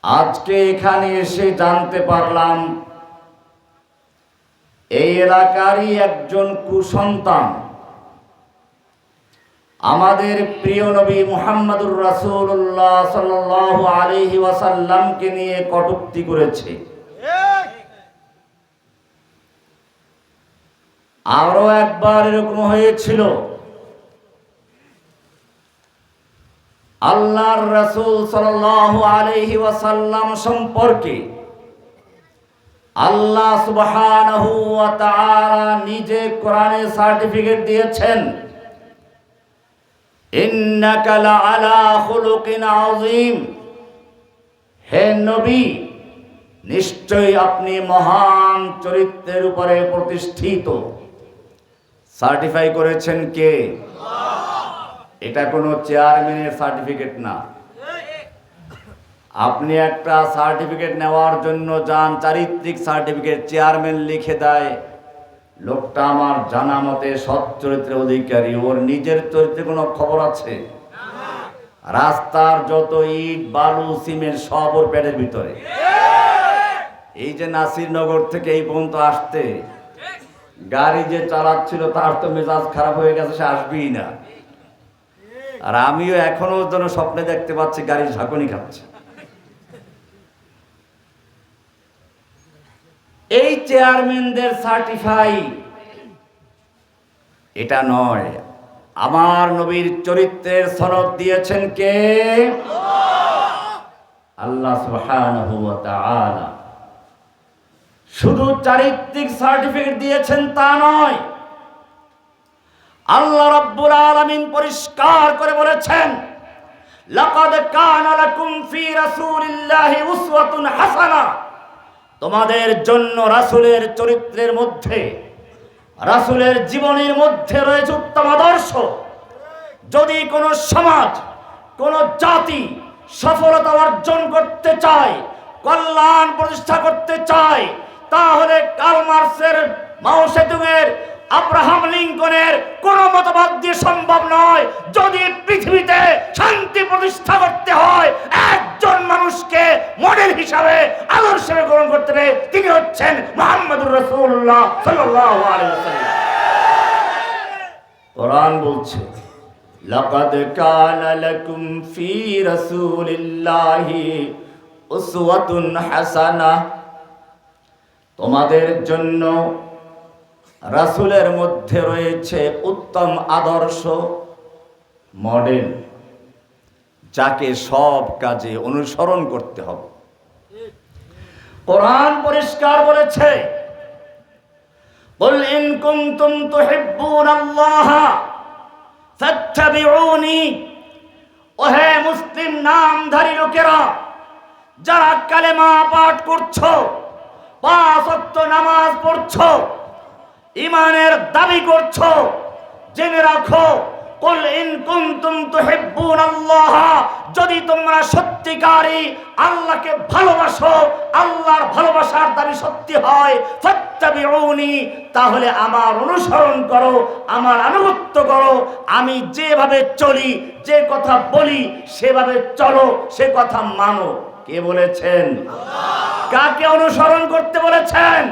আজকে এখানে এসে জানতে পারলাম এই এলাকারই একজন কুসন্তান আমাদের প্রিয় নবী মুহাম্মদুর রাসূলুল্লাহ সাল্লাল্লাহু আলাইহি ওয়াসাল্লামকে নিয়ে কটূক্তি করেছে। আরো একবার এরকম হয়েছিল। আল্লাহর রাসূল সাল্লাল্লাহু আলাইহি ওয়াসাল্লাম সম্পর্কে আল্লাহ সুবহানাহু ওয়া তাআলা নিজে কোরআনে সার্টিফিকেট দিয়েছেন, ইন্নাকা লাআলা খুলুকিন আযীম। হে নবী, নিশ্চয়ই আপনি মহান চরিত্রের উপরে প্রতিষ্ঠিত। সার্টিফাই করেছেন কে? এটা কোনো চেয়ারম্যানের সার্টিফিকেট না। আপনি একটা সার্টিফিকেট নেওয়ার জন্য যান, চারিত্রিক সার্টিফিকেট, চেয়ারম্যান লিখে দেয় লোকটা আমার জানা মতে সৎ চরিত্রের অধিকারী, ওর নিজের চরিত্রে কোনো খবর আছে? রাস্তার যত ইট বালু সিমেন্ট সব ওর পেটের ভিতরে। এই যে নাসিরনগর থেকে এই পর্যন্ত আসতে গাড়ি যে চালাচ্ছিল তার তো মেজাজ খারাপ হয়ে গেছে, সে আসবেই না। আর আমিও এখনো যেন স্বপ্নে দেখতে পাচ্ছি গাড়ির ঝাঁকুনি খাচ্ছে। এই চেয়ারম্যানদের সার্টিফাই এটা নয়, আমার নবীর চরিত্রের সনদ দিয়েছেন কে? আল্লাহ সুবহানাহু ওয়া তাআলা। শুধু চারিত্রিক সার্টিফিকেট দিয়েছেন তা নয়, আল্লাহ রাব্বুল আলামিন পরিষ্কার করে বলেছেন, লাকাদ কানা লাকুম ফি রাসূলিল্লাহি উসওয়াতুন হাসানাহ। তোমাদের জন্য রাসূলের চরিত্রের মধ্যে, রাসূলের জীবনের মধ্যে রয়েছে উত্তম আদর্শ। যদি কোনো সমাজ, কোনো জাতি সফলতা অর্জন করতে চায়, কল্যাণ প্রতিষ্ঠা করতে চায়, তাহলে কার্ল মার্কসের, মাও সেতুংয়ের, আব্রাহাম লিঙ্কনের কোন মতবাদ দিয়ে সম্ভব নয়। যদি পৃথিবীতে শান্তি প্রতিষ্ঠা করতে হয়, একজন মানুষকে মডেল হিসাবে, আদর্শ হিসেবে গ্রহণ করতে হবে, তিনি হচ্ছেন মুহাম্মদুর রাসূলুল্লাহ সাল্লাল্লাহু আলাইহি ওয়াসাল্লাম। কোরআন বলছে, লাকাদ কানা লাকুম ফি রাসূলিল্লাহি উসওয়াতুন হাসানাহ। তোমাদের জন্য রাসূলের মধ্যে রয়েছে উত্তম আদর্শ, মডেল, যাকে সব কাজে অনুসরণ করতে হবে। কোরআন পরিষ্কার বলেছে, কুল ইন কুনতুম তুহিব্বুনাল্লাহ ফাত্তাবিউনি। ওহে মুসলিম নামধারী লোকেরা, যারা কালেমা পাঠ করছো, 5 ওয়াক্ত নামাজ পড়ছো, ঈমানের দাবি করছো, জেনে রাখো, কুল ইন কুনতুম তুহিব্বুনাল্লাহ, যদি তোমরা সত্যিকারই আল্লাহকে ভালোবাসো, আল্লাহর ভালোবাসার দাবি সত্যি হয়, ফাত্তাবিউনি, তাহলে আমার অনুসরণ করো, আমার আনুগত্য করো। আমি যেভাবে চলি, যে কথা বলি, সেভাবে চলো, সে কথা মানো। কে বলেছেন? আল্লাহ। কাকে অনুসরণ করতে বলেছেন?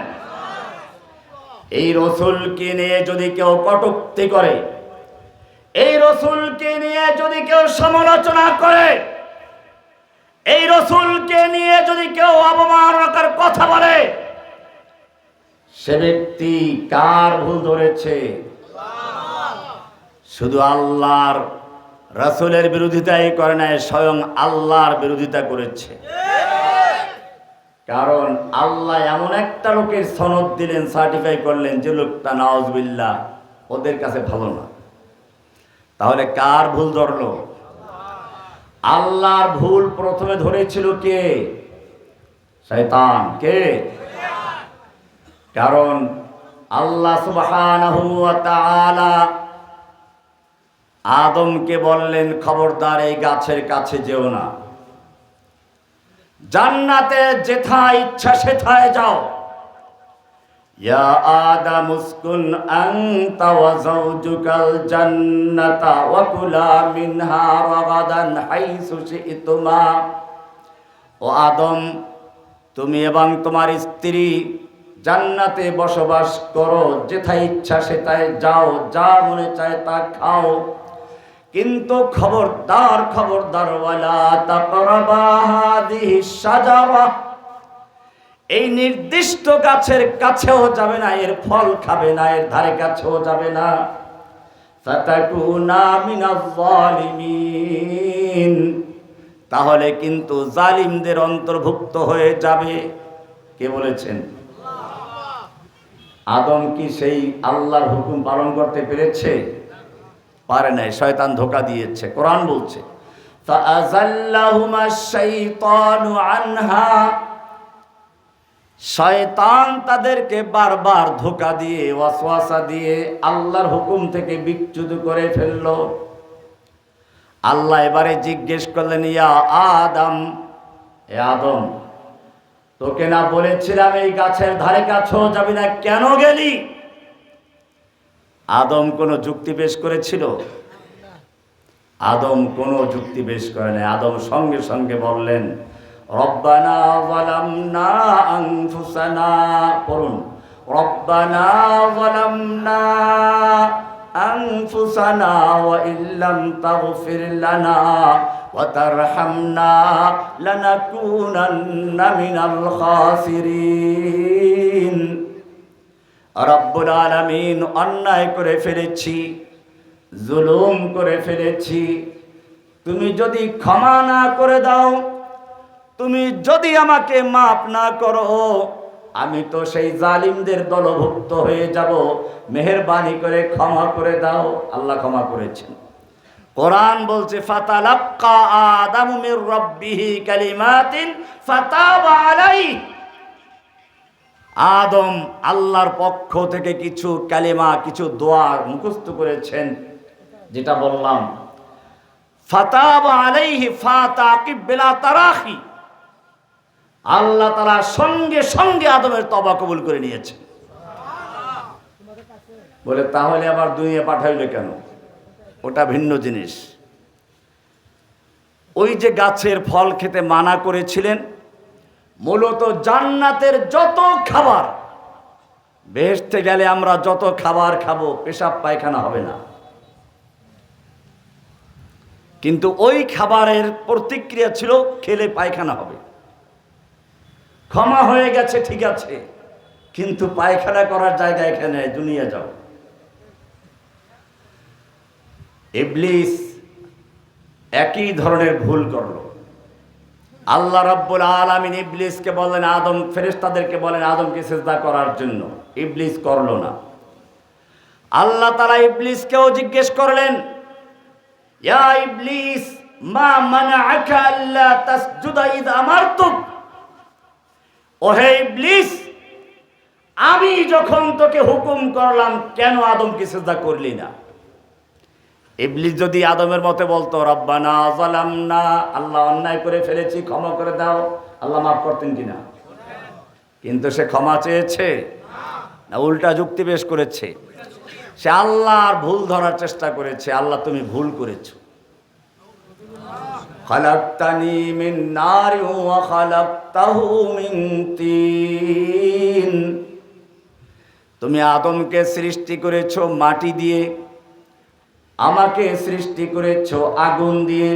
এই রসুলকে নিয়ে যদি কেউ কটূক্তি করে, এই রসুলকে নিয়ে যদি কেউ সমালোচনা করে, এই রসুলকে নিয়ে যদি কেউ অবমাননাকর কথা বলে, সে ব্যক্তি কার ভুল ধরেছে? শুধু আল্লাহর রাসূলের বিরোধিতাই করে নাই, স্বয়ং আল্লাহর বিরোধিতা করেছে। কারণ আল্লাহ এমন একটা লোকের সনদ দিলেন, সার্টিফাই করলেন, যে লোকটা নাউজুবিল্লাহ ওদের কাছে ভালো না। তাহলে কার ভুল ধরলো? আল্লাহর ভুল প্রথমে ধরেছিল কে? শয়তান। কে? কারণ আল্লাহ সুবহানাহু ওয়া তাআলা আদমকে বললেন, খবরদার এই গাছের কাছে যেও না, জান্নাতে যেথায় ইচ্ছা সেথায় যাও। ইয়া আদম উসকুন আনতা ওয়া যাওজুকাল জান্নাতা ওয়া কুলা মিনহা রাগাদান হাইসু শি'তুমা ও আদম, তুমি এবং তোমার স্ত্রী জান্নাতে বসবাস করো, যেথায় ইচ্ছা সেথায় যাও, যা মনে চায় তা খাও, কিন্তু খবরদার খবরদার, ওয়ালা তাকরাবা হাযিহিশ শাজারা, এই নির্দিষ্ট গাছের কাছেও যাবে না, এর ফল খাবে না, এর ধারে কাছেও যাবে না, ফাতাকুনা মিনাজ জালিমিন, তাহলে কিন্তু জালিমদের অন্তর্ভুক্ত হয়ে যাবে। কে বলেছেন? আদম কি সেই আল্লাহর হুকুম পালন করতে পেরেছে? পারে নাই, শয়তান ধোঁকা দিয়েছে। কোরআন বলছে ফাআযাল্লাহুমাশ শাইতানু আনহা, শয়তান তাদেরকে বারবার ধোঁকা দিয়ে, ওয়াসওয়াসা দিয়ে আল্লাহর হুকুম থেকে বিচ্যুত করে ফেলল। আল্লাহ এবারে জিজ্ঞেস করলেন, ইয়া আদম, এ আদম, তোকে না বলেছিলাম এই গাছের ধারে কাছেও যাবি না, কেন গেলি? আদম কোনো যুক্তি পেশ করেছিল? আদম কোনো যুক্তি পেশ করে নাই। আদম সঙ্গে সঙ্গে বললেন, রব্বানা যালামনা আনফুসানা, পড়ুন, রব্বানা যালামনা আনফুসানা ওয়া ইল্লাম তাগফির লানা ওয়া তারহামনা লানাকুনান্না মিনাল খাসিরিন। রব্বুল আলামিন, অন্যায় করে ফেলেছি, জুলুম করে ফেলেছি, তুমি যদি ক্ষমা না করে দাও, তুমি যদি আমাকে মাফ না করো, আমি তো সেই জালিমদের দলভুক্ত হয়ে যাব, মেহেরবানি করে ক্ষমা করে দাও। আল্লাহ ক্ষমা করেছেন। কোরআন বলছে ফাতালাক্কা আদামু মির রাব্বিহি কালিমাতিন ফাতাবা আলাইহি, আদম আল্লাহর পক্ষ থেকে কিছু কালিমা, কিছু দোয়া মুখস্থ করেছেন, যেটা বললাম ফাতাবা আলাইহি ফাতাকিব বিলা তারাখি, আল্লাহ তাআলা সঙ্গে সঙ্গে আদমের তওবা কবুল করে নিয়েছে। বলে তাহলে আবার দুনিয়া পাঠাইলে কেন? ওটা ভিন্ন জিনিস। ওই যে গাছের ফল খেতে মানা করেছিলেন, মূলত জান্নাতের যত খাবার, বেহেশতে গেলে আমরা যত খাবার খাবো, পেশাব পায়খানা হবে না, কিন্তু ওই খাবারের প্রতিক্রিয়া ছিল খেলে পায়খানা হবে। ক্ষমা হয়ে গেছে ঠিক আছে, কিন্তু পায়খানা করার জায়গা এখানে, দুনিয়া যাও। ইবলিস একই ধরনের ভুল করলো। আল্লাহ রাব্বুল আলামিন ইবলিসকে বলেন, আদম, ফেরেশতাদেরকে বলেন আদমকে সিজদা করার জন্য, ইবলিস করলো না। আল্লাহ তাআলা ইবলিসকেও জিজ্ঞেস করলেন, ইয়া ইবলিস মা মানাআকা আল্লা তাসজুদা ইয আমারতুক, ওহে ইবলিস, আমি যখন তোকে হুকুম করলাম কেন আদমকে সিজদা করলি না? ইবলিস যদি আদমের মতে বলতো রব্বানা যালামনা, আল্লাহ অন্যায় করে ফেলেছি, ক্ষমা করে দাও, আল্লাহ মাফ করতেন কিনা? কিন্তু সে ক্ষমা চেয়েছে না উল্টা যুক্তি পেশ করেছে? সে আল্লাহর ভুল ধরার চেষ্টা করেছে। আল্লাহ তুমি ভুল করেছো, খালাকতানি মিন নারি ওয়া খালাকতাহু মিন তিন, তুমি আদমকে সৃষ্টি করেছো মাটি দিয়ে, আমাকে সৃষ্টি করেছো আগুন দিয়ে।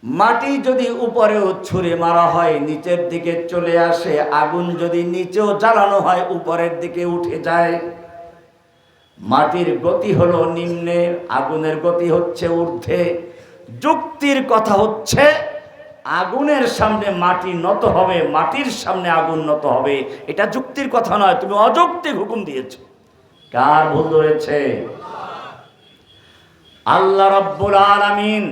মাটি যদি উপরেও ছুঁড়ে মারা হয় নিচের দিকে চলে আসে, আগুন যদি নিচেও জ্বালানো হয় উপরের দিকে উঠে যায়। মাটির গতি হলো নিম্নে, আগুনের গতি হচ্ছে ঊর্ধ্বে। যুক্তির কথা হচ্ছে আগুনের সামনে মাটি নত হবে, মাটির সামনে আগুন নত হবে, এটা যুক্তির কথা নয়। তুমি অযৌক্তিক হুকুম দিয়েছো। কার ভুল ধরেছে? আল্লাহ রাব্বুল আলামিন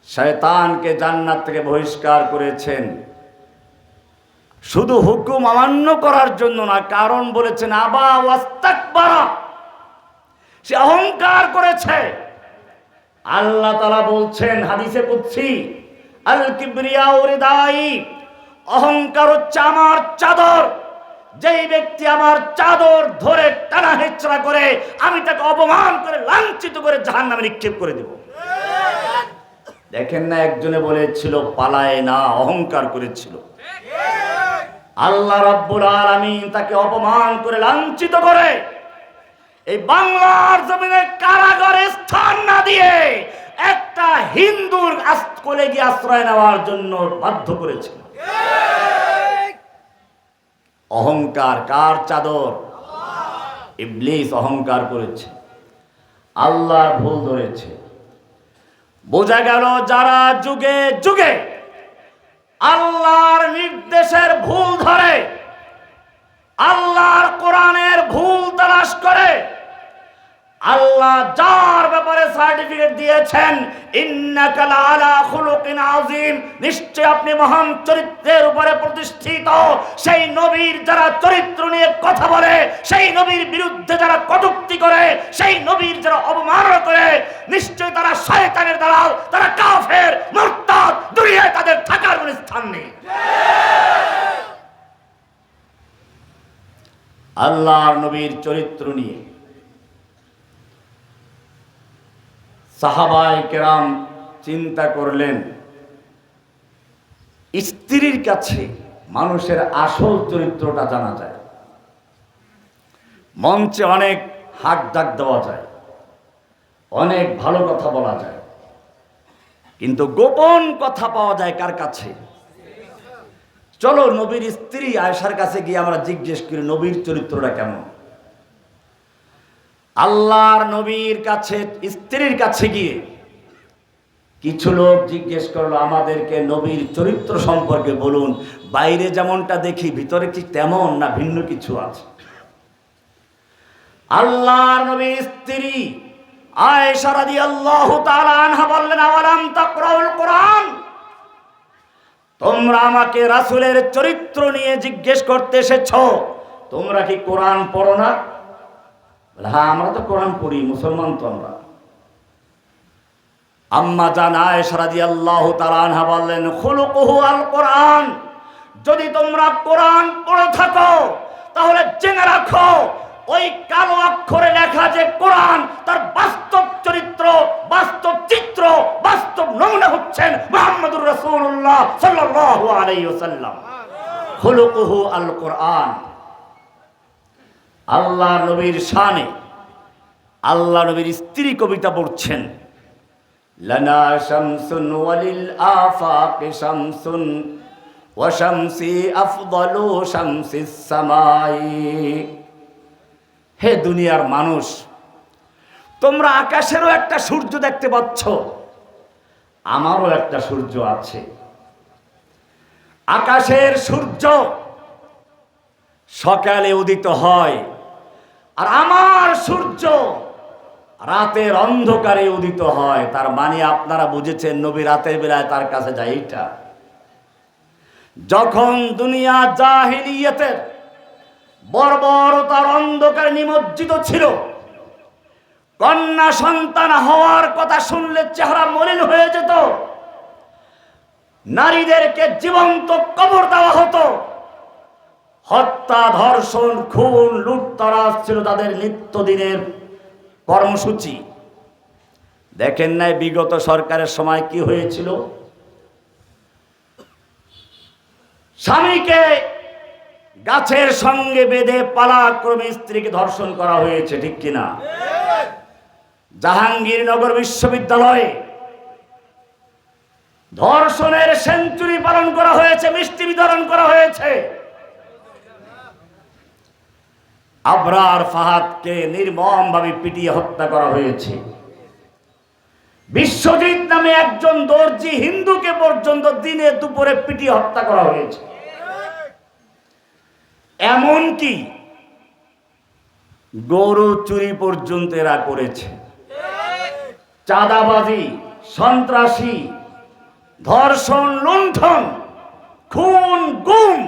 শয়তানকে জান্নাত থেকে বহিষ্কার করেছেন শুধু হুকুম অমান্য করার জন্য না, কারণ বলেছেন আবা ওয়াস্তাকবারা, সে অহংকার করেছে। আল্লাহ তাআলা বলছেন হাদিসে কুদসি, আল কিবরিয়াউ রিদাই, অহংকার হচ্ছে আমার চাদর। যেই ব্যক্তি আমার চাদর ধরে টানা হেঁচড়া করে, আমি তাকে অপমান করে লাঞ্ছিত করে জাহান্নামে নিক্ষেপ করে দেব। দেখেন না, একজনে বলেছিল পালায় না, অহংকার করেছিল। আল্লাহ রাব্বুল আলামিন তাকে অপমান করে, লাঞ্ছিত করে এই বাংলার জমিনে কারাগারে স্থান না দিয়ে একটা হিন্দুর কোলে গিয়ে আশ্রয় নেওয়ার জন্য বাধ্য করেছিল। অহংকার কার চাদর? ইবলিস অহংকার করেছে, আল্লাহর ভুল ধরেছে। বোঝা গেল যারা যুগে যুগে আল্লাহর নির্দেশের ভুল ধরে, আল্লাহর কোরআনের ভুল তালাশ করে, আল্লাহ যার ব্যাপারে সার্টিফিকেট দিয়েছেন ইন্নাকা লাআলা খুলুকিন আযীম, নিশ্চয় আপনি মহান চরিত্রের উপরে প্রতিষ্ঠিত, সেই নবীর যারা চরিত্র নিয়ে কথা বলে, সেই নবীর বিরুদ্ধে যারা কটূক্তি করে, সেই নবীর যারা অবমাননা করে, নিশ্চয় তারা শয়তানের দালাল, তারা কাফের, মুরতাদ, দুনিয়ায় তাদের থাকার কোনো স্থান নেই। আল্লাহর নবীর চরিত্র নিয়ে সাহাবায়ে কেরাম চিন্তা করলেন, স্ত্রীর কাছে মানুষের আসল চরিত্রটা জানা যায়। মঞ্চে অনেক হাক ডাক দেওয়া যায়, অনেক ভালো কথা বলা যায়, কিন্তু গোপন কথা পাওয়া যায় কার কাছে? চলো নবীর স্ত্রী আয়েশার কাছে গিয়ে আমরা জিজ্ঞেস করি নবীর চরিত্রটা কেমন। আল্লাহর নবীর কাছে, স্ত্রীর কাছে গিয়ে কিছু লোক জিজ্ঞেস করলো, আমাদেরকে নবীর চরিত্র সম্পর্কে বলুন, বাইরে যেমনটা দেখি ভিতরে কি তেমন না ভিন্ন কিছু আছে? আল্লাহর নবীর স্ত্রী আয়েশা রাদিয়াল্লাহু তাআলা আনহা বললেন, আওয়ালাম তাকরাউল কোরআন, তোমরা আমাকে রাসূলের চরিত্র নিয়ে জিজ্ঞেস করতে এসেছো, তোমরা কি কোরআন পড়ো না? হ্যাঁ, আমরা তো কোরআন পড়ি, মুসলমান তো আমরা। আম্মা জান আয়েশা রাদিয়াল্লাহু তাআলা আনহা বললেন, খুলুকুহু আল কোরআন, যদি তোমরা কোরআন পড়ে থাকো তাহলে জেনে রাখো ওই কালো অক্ষরে লেখা যে কোরআন, তার বাস্তব চরিত্র, বাস্তব চিত্র, বাস্তব নমুনা হচ্ছেন মুহাম্মদুর রাসূলুল্লাহ সাল্লাল্লাহু আলাইহি ওয়াসাল্লাম। খুলুকুহু আল কোরআন। আল্লাহ নবীর শানে আল্লাহ নবীর স্ত্রী কবিতা পড়ছেন, লানা শামসুন ওয়ালিল আফাকি শামসুন ওয়া শামসি আফদালু শামসিস সামাই। হে দুনিয়ার মানুষ, তোমরা আকাশেরও একটা সূর্য দেখতে পাচ্ছ, আমারও একটা সূর্য আছে। আকাশের সূর্য সকালে উদিত হয়, আর আমার সূর্য রাতের অন্ধকারে উদিত হয়। তার মানে আপনারা বুঝেছেন নবী রাতের বেলায় তার কাছে যায়। এইটা যখন দুনিয়া জাহিলিয়াতের বর্বরতার অন্ধকারে নিমজ্জিত ছিল, কন্যা সন্তান হওয়ার কথা শুনলে চেহারা মলিন হয়ে যেত, নারীদেরকে জীবন্ত কবর দেওয়া হতো, হত্যা, ধর্ষণ, খুন, লুটতরাজ ছিল তাদের নিত্যদিনের কর্মসূচি। দেখেন নাই বিগত সরকারের সময় কি হয়েছিল? স্বামীকে গাছের সঙ্গে বেঁধে পালাক্রমে স্ত্রীকে ধর্ষণ করা হয়েছে, ঠিক কিনা? জাহাঙ্গীরনগর বিশ্ববিদ্যালয়ে ধর্ষণের সেঞ্চুরি পালন করা হয়েছে, মিষ্টি বিতরণ করা হয়েছে। আবরার ফাহাদকে নির্মমভাবে পিটিয়ে হত্যা করা হয়েছে। বিশ্বজিৎ নামে একজন দর্জি হিন্দুকে পর্যন্ত দিনে দুপুরে পিটিয়ে হত্যা করা হয়েছে। এমনকি গরু চুরি পর্যন্ত এরা করেছে। চাঁদাবাজি, সন্ত্রাসী, ধর্ষণ, লুণ্ঠন, খুন, গুম,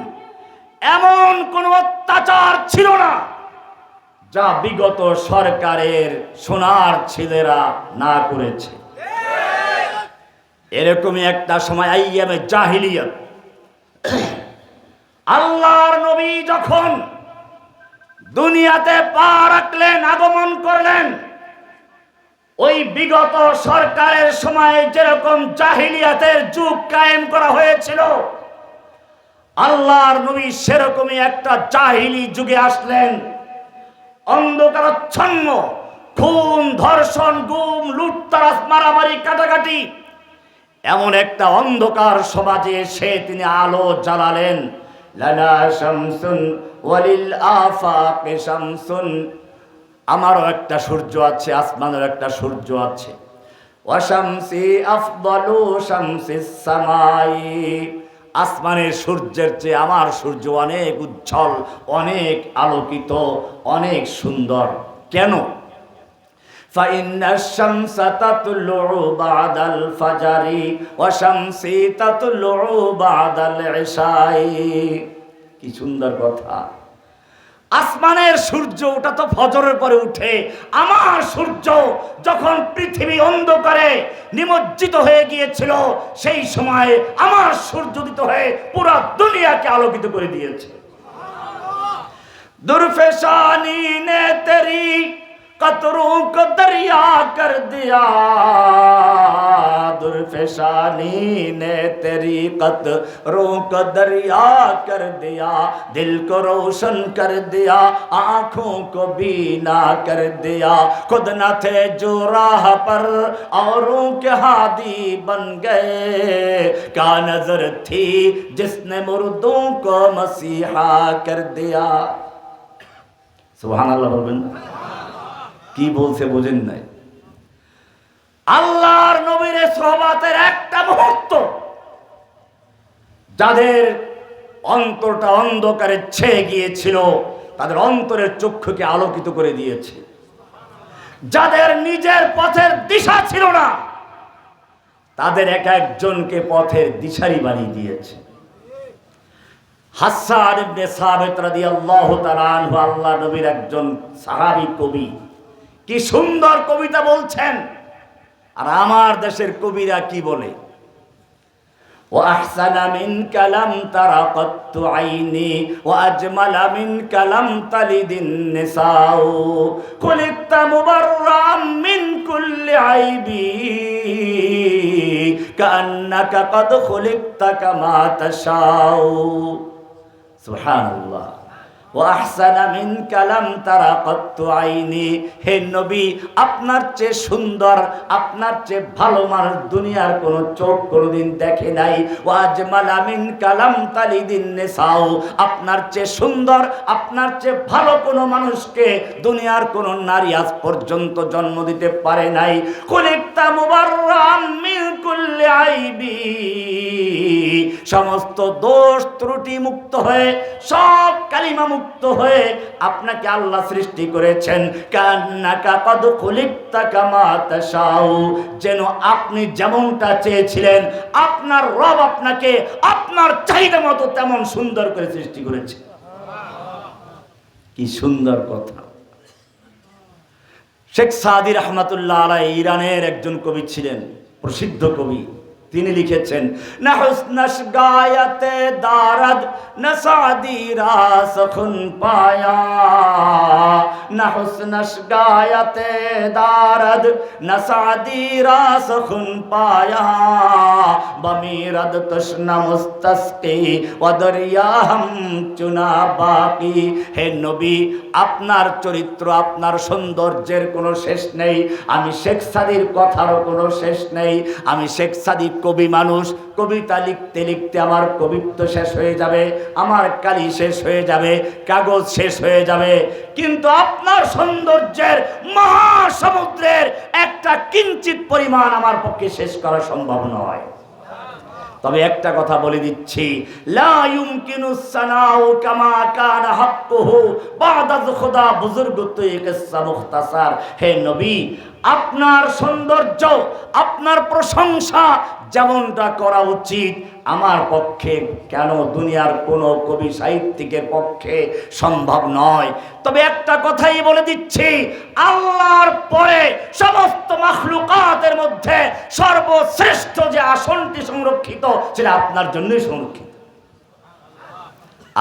এমন কোন অত্যাচার ছিল না যা বিগত সরকারের সোনার ছেলেরা না করেছে। এরকমই একটা সময় আইয়ামে জাহিলিয়াত, আল্লাহর নবী যখন দুনিয়াতে পা রাখলেন, আগমন করলেন, ওই বিগত সরকারের সময় যেরকম জাহিলিয়াতের যুগ কায়েম করা হয়েছিল, আল্লাহর নবী সেরকমই একটা জাহিলি যুগে আসলেন। অন্ধকারাচ্ছন্ন, খুন, ধর্ষণ, গুম, লুটতরাজ, মারামারি, কাটাকাটি, এমন একটা অন্ধকার সমাজে এসে তিনি আলো জ্বালালেন। লানা শামসুন ওয়ালিল আফাকে শামসুন, আমারও একটা সূর্য আছে, আসমানের একটা সূর্য আছে। ওয়া শামসি আফদালু শামসিস সামাই, আসমানের সূর্যের চেয়ে আমার সূর্য অনেক উজ্জ্বল, অনেক আলোকিত, অনেক সুন্দর। কেন? ফাইন্নাশ শামসা তাতলু বাদাল ফাজরি ওয়া শামসি তাতলু বাদাল ইশাই। কি সুন্দর কথা! আসমানের সূর্য ওটা তো ফজরের পরে উঠে, আমার সূর্য যখন পৃথিবী অন্ধকারে নিমজ্জিত হয়ে গিয়েছিল সেই সময় আমার সূর্য উদিত হয়ে পুরো দুনিয়াকে আলোকিত করে দিয়েছে। দুরফেশানি নে তেরি कतरों को दरिया कर दिया, दुर्फेशानी ने तेरी कतरों को दरिया कर दिया, दिल को रोशन कर दिया, आँखों को बीना कर दिया। खुद न थे जो राह पर औरों के हादी बन गए, क्या नजर थी जिसने मुर्दों को मसीहा कर दिया। सुभान अल्लाह बोलবেন। কি বলছে বোঝেন নাই? আল্লাহর নবীর সোহবতের একটা মুহূর্ত যাদের অন্তরটা অন্ধকারে ছেয়ে গিয়েছিল তাদের অন্তরের চক্ষুকে আলোকিত করে দিয়েছে। যাদের নিজের পথের দিশা ছিল না তাদের এক একজনকে পথের দিশারি বানিয়ে দিয়েছে। হাসান ইবনে সাবিত রাদিয়াল্লাহু তাআলা আনহু আল্লাহর নবীর একজন সাহাবী কবি, কি সুন্দর কবিতা বলছেন। আর আমার দেশের কবিরা কি বলে? ওয়া আহসানা মিন কালাম তারাকাতু আইনি ওয়া আজমালা মিন কালাম তালিদিন নিসাউ, খুলিকতা মুবাররাম মিন কুল্লি আইবি কান্নাকা কদ খুলিকতা কামা তাশাউ। সুবহানাল্লাহ। ওয়াহসানা মিন কালাম তারাকাতু আইনি, হে নবী আপনার চেয়ে সুন্দর, আপনার চেয়ে ভালো মানুষ দুনিয়ার কোন চোখ কোনদিন দেখে নাই। ওয়াজমালা মিন কালাম তালিদিন নিসাউ, আপনার চেয়ে সুন্দর, আপনার চেয়ে ভালো কোনো মানুষকে দুনিয়ার কোন নারী আজ পর্যন্ত জন্ম দিতে পারে নাই। খুলিকতা মুবাররাম মিন কুল্লি আইবি, সমস্ত দোষ ত্রুটি মুক্ত হয়ে, সব কালিমা মুক্ত হয়ে আপনাকে আল্লাহ সৃষ্টি করেছেন। কান্নাকা কদ খুলিকতা কামা তাশাউ, যেন আপনি যেমনটা চেয়েছিলেন আপনার রব আপনাকে আপনার চাহিদা মতো তেমন সুন্দর করে সৃষ্টি করেছে। কি সুন্দর কথা! শেখ সাদি রাহমাতুল্লাহ আলাইহি ইরানের একজন কবি ছিলেন, প্রসিদ্ধ কবি। তিনি লিখেছেন, না হুসনশ গায়তে দারদ না সাদি রাস খুন পায়া, না হুসনশ গায়তে দারদ না সাদি রাস খুন পায়া, বমিরদ তশনা মুস্তাসকি ওয়া দরিয়া হাম চুনা বাকি। হে নবী আপনার চরিত্র, আপনার সৌন্দর্যের কোনো শেষ নেই। আমি শেখ সাদির কথারও কোনো শেষ নেই। আমি শেখ সাদি কবি মানুষ, কবিতা লিখতে লিখতে আমার কবিত্ব শেষ হয়ে যাবে, আমার কালি শেষ হয়ে যাবে, কাগজ শেষ হয়ে যাবে, কিন্তু আপনার সৌন্দর্যের মহাসমুদ্রের একটা কিঞ্চিত পরিমাণ আমার পক্ষে শেষ করা সম্ভব নয়। তবে একটা কথা বলে দিচ্ছি, লা ইউমকিনুস সানাউ কামা কানা হাক্কুহু বাদা খুদা বুজুর্গ তো কিসসা মুখতাসার। হে নবী আপনার সৌন্দর্য, আপনার প্রশংসা যেমনটা করা উচিত আমার পক্ষে কেন দুনিয়ার কোনো কবি সাহিত্যিকের পক্ষে সম্ভব নয়। তবে একটা কথাই বলে দিচ্ছি, আল্লাহর পরে সমস্ত মাখলুকাতের মধ্যে সর্বশ্রেষ্ঠ যে আসনটি সংরক্ষিত সেটা আপনার জন্যই সংরক্ষিত।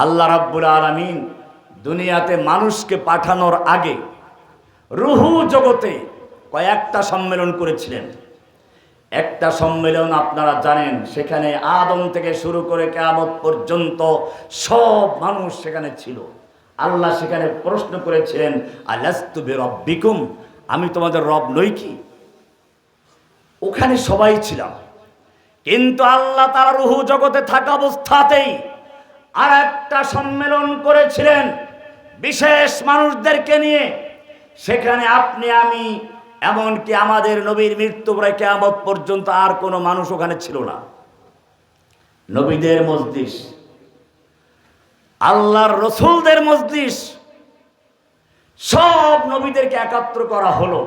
আল্লাহ রাব্বুল আলামিন দুনিয়াতে মানুষকে পাঠানোর আগে রুহু জগতে কয়েকটা সম্মেলন করেছিলেন। একটা সম্মেলন আপনারা জানেন, সেখানে আদম থেকে শুরু করে কিয়ামত পর্যন্ত সব মানুষ সেখানে ছিল। আল্লাহ সেখানে প্রশ্ন করেছিলেন, আলাস্তু বিরব্বিকুম, আমি তোমাদের রব নই কি? ওখানে সবাই ছিলাম, কিন্তু আল্লাহ তার রূহ জগতে থাকা অবস্থাতেই আর একটা সম্মেলন করেছিলেন বিশেষ মানুষদেরকে নিয়ে। সেখানে আপনি আমি, এমনকি আমাদের নবীর মৃত্যু পরে কিয়ামত পর্যন্ত আর কোনো মানুষ ওখানে ছিল না। নবীদের মজলিস, আল্লাহর রসুলদের মজলিস, সব নবীদেরকে একাত্র করা হলো।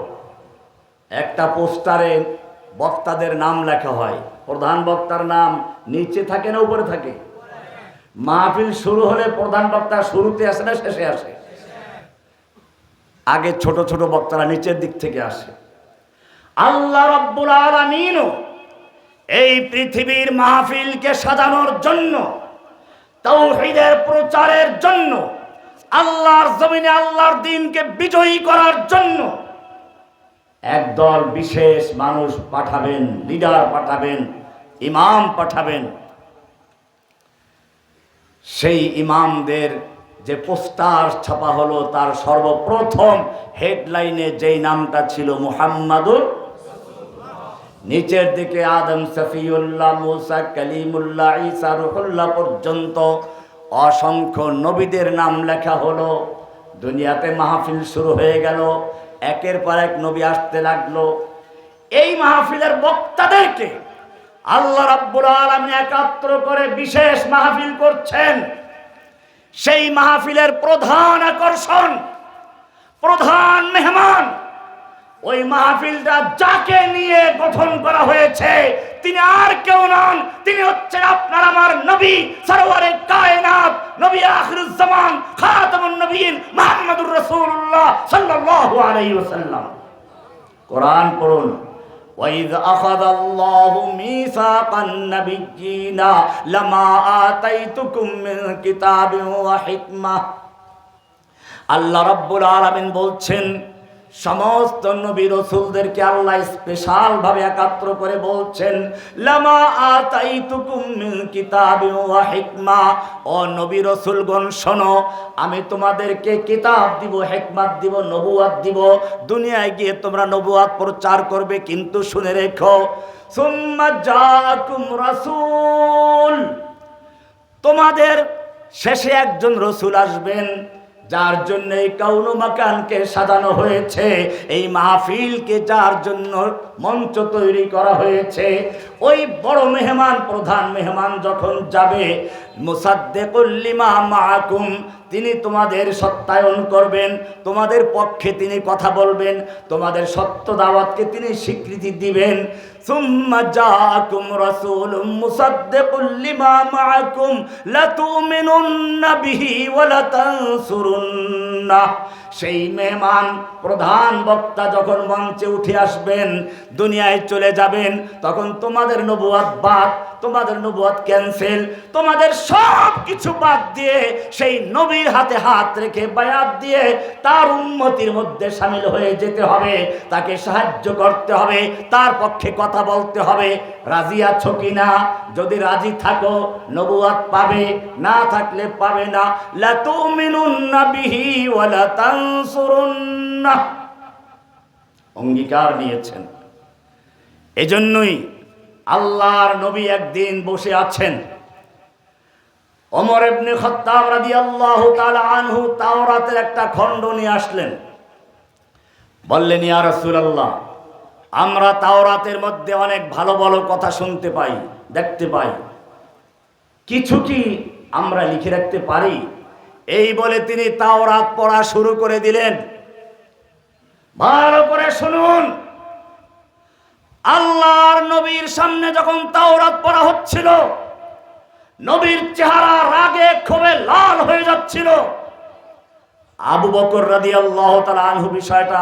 একটা পোস্টারে বক্তাদের নাম লেখা হয়, প্রধান বক্তার নাম নিচে থাকে না উপরে থাকে? মাহফিল শুরু হলে প্রধান বক্তা শুরুতে আসে না শেষে আসে? আগে ছোট ছোট বক্তারা নিচের দিক থেকে আসে। আল্লাহ রাব্বুল আলামিন এই পৃথিবীর মাহফিলকে সাজানোর জন্য, তাওহীদের প্রচারের জন্য, আল্লাহর জমিনে আল্লাহর দ্বীনকে বিজয়ী করার জন্য একদল বিশেষ মানুষ পাঠাবেন, লিডার পাঠাবেন, ইমাম পাঠাবেন। সেই ইমামদের যে পোস্টার ছাপা হলো, তার সর্বপ্রথম হেডলাইনে যেই নামটা ছিল মুহাম্মাদুর, নিচের দিকে আদম, সফিউল্লাহ, মুসা, কালিমুল্লাহ, ঈসা, রুহুল্লাহ পর্যন্ত অসংখ্য নবীদের নাম লেখা হলো। দুনিয়াতে মাহফিল শুরু হয়ে গেল, একের পর এক নবী আসতে লাগলো। এই মাহফিলের বক্তাদেরকে আল্লাহ রাব্বুল আলামিন একাত্র করে বিশেষ মাহফিল করছেন। সেই মাহফিলের প্রধান আকর্ষণ, প্রধান মেহমান, ওই মাহফিলটা যাকে নিয়ে গঠন করা হয়েছে তিনি আর কেউ নন, তিনি হচ্ছেন আপনার আমার নবী, সরওয়ারে কায়নাত, নবী আখিরুজ জামান, খাতামুন নবীন, মুহাম্মদুর রাসূলুল্লাহ সাল্লাল্লাহু আলাইহি ওয়াসাল্লাম। কোরআন পড়ুন, وَإِذْ أَخَذَ اللَّهُ مِيثَاقَ النَّبِيِّينَ لَمَا آتَيْتُكُم مِّن كِتَابٍ وَحِكْمَةٍ। আল্লাহ রাব্বুল আলামিন বলছেন, সমস্ত নবী রাসূলদেরকে আল্লাহ স্পেশাল ভাবে একাত্র করে বলছেন, লামা আতাইতুকুম মিন কিতাবিন ওয়া হিকমা, ও নবী রাসূলগণ শোনো, আমি তোমাদেরকে কিতাব দিব, হিকমত দিব, নবুয়ত দিব। দুনিয়ায় গিয়ে তোমরা নবুয়ত প্রচার করবে, কিন্তু শুনে রেখো, সুম্মা জাআকুম রাসূল, তোমাদের শেষে একজন রাসূল আসবেন, যার জন্য এই কাউন মাকানকে সাজানো হয়েছে, এই মাহফিলকে যার জন্য মঞ্চ তৈরি করা হয়েছে। ওই বড় মেহমান, প্রধান মেহমান যখন যাবে, মুসাদ্দিকুল লিমা মাআকুম, তিনি তোমাদের সত্যায়ন করবেন, তোমাদের পক্ষে তিনি কথা বলবেন, তোমাদের সত্য দাওয়াতকে তিনি স্বীকৃতি দিবেন। সুম্মা জাআকুম রাসূলুম মুসাদ্দিকুল লিমা মাআকুম লাতুমিনুন্না বিহি ওয়া লাতানসুরুন্নাহ। সেই মেহমান, প্রধান বক্তা যখন মঞ্চে উঠে আসবেন, দুনিয়ায় চলে যাবেন, তখন তোমাদের নবুয়ত বাদ, তোমাদের নবুয়ত ক্যান্সেল, তোমাদের সব কিছু বাদ দিয়ে সেই নবীর হাতে হাত রেখে বায়াত দিয়ে তার উম্মতির মধ্যে শামিল হয়ে যেতে হবে, তাকে সাহায্য করতে হবে, তার পক্ষে কথা বলতে হবে। রাজি আছো কিনা? যদি রাজি থাকো নবুয়ত পাবে, না থাকলে পাবে না। লাতুমিনুন্না বিহি ওয়া লাতানসুরুন্নাহ, অঙ্গীকার নিয়েছেন। এজন্যই আল্লাহর নবী একদিন বসে আছেন, ওমর ইবনে খাত্তাব রাদিয়াল্লাহু তাআলা আনহু তাওরাতের একটা খণ্ড নিয়ে আসলেন। বললেন, ইয়া রাসূলুল্লাহ, আমরা তাওরাতের মধ্যে অনেক ভালো ভালো কথা শুনতে পাই, দেখতে পাই, কিছু কি আমরা লিখে রাখতে পারি? এই বলে তিনি তাওরাত পড়া শুরু করে দিলেন। ভালো করে শুনুন, আল্লাহর নবীর সামনে যখন তাওরাত পড়া হচ্ছিল, নবীর চেহারা রাগে ক্ষোভে লাল হয়ে যাচ্ছিল। আবু বকর রাদিয়াল্লাহু তাআলা আনহু বিষয়টা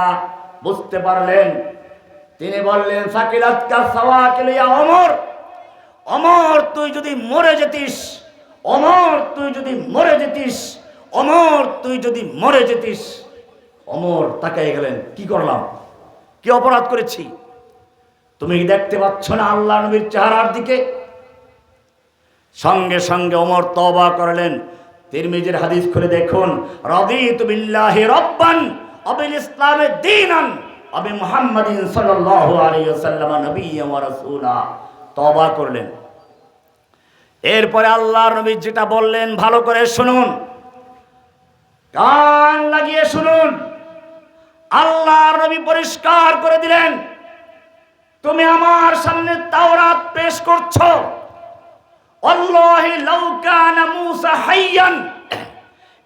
বুঝতে পারলেন। তিনি বললেন, সাকিলাতকা সাওয়াকিল ইয়া ওমর, ওমর তুই যদি মরে যেতিস, ওমর তুই যদি মরে যেতিস, ওমর তুই যদি মরে যেতিস। ওমর তাকায় গেলেন, কি করলাম? কি অপরাধ করেছি? তুমি দেখতে পাচ্ছ না আল্লাহ নবীর চেহারার দিকে? সঙ্গে সঙ্গে ওমর তওবা করলেন। তিরমিজির হাদিস খুলে দেখুন, রাদিতু বিল্লাহি রাব্বান ওয়া বিল ইসলামি দীনান ওয়া বি মুহাম্মাদিন সাল্লাল্লাহু আলাইহি ওয়াসাল্লাম নবিয়্যান ওয়া রাসূলা। তওবা করলেন। এরপরে আল্লাহর নবী যেটা বললেন ভালো করে শুনুন, কান লাগিয়ে শুনুন। আল্লাহর নবী পরিষ্কার করে দিলেন, তুমি আমার সামনে তাওরাত পেশ করছো। আল্লাহি লাউ কানা মূসা হাইয়ান,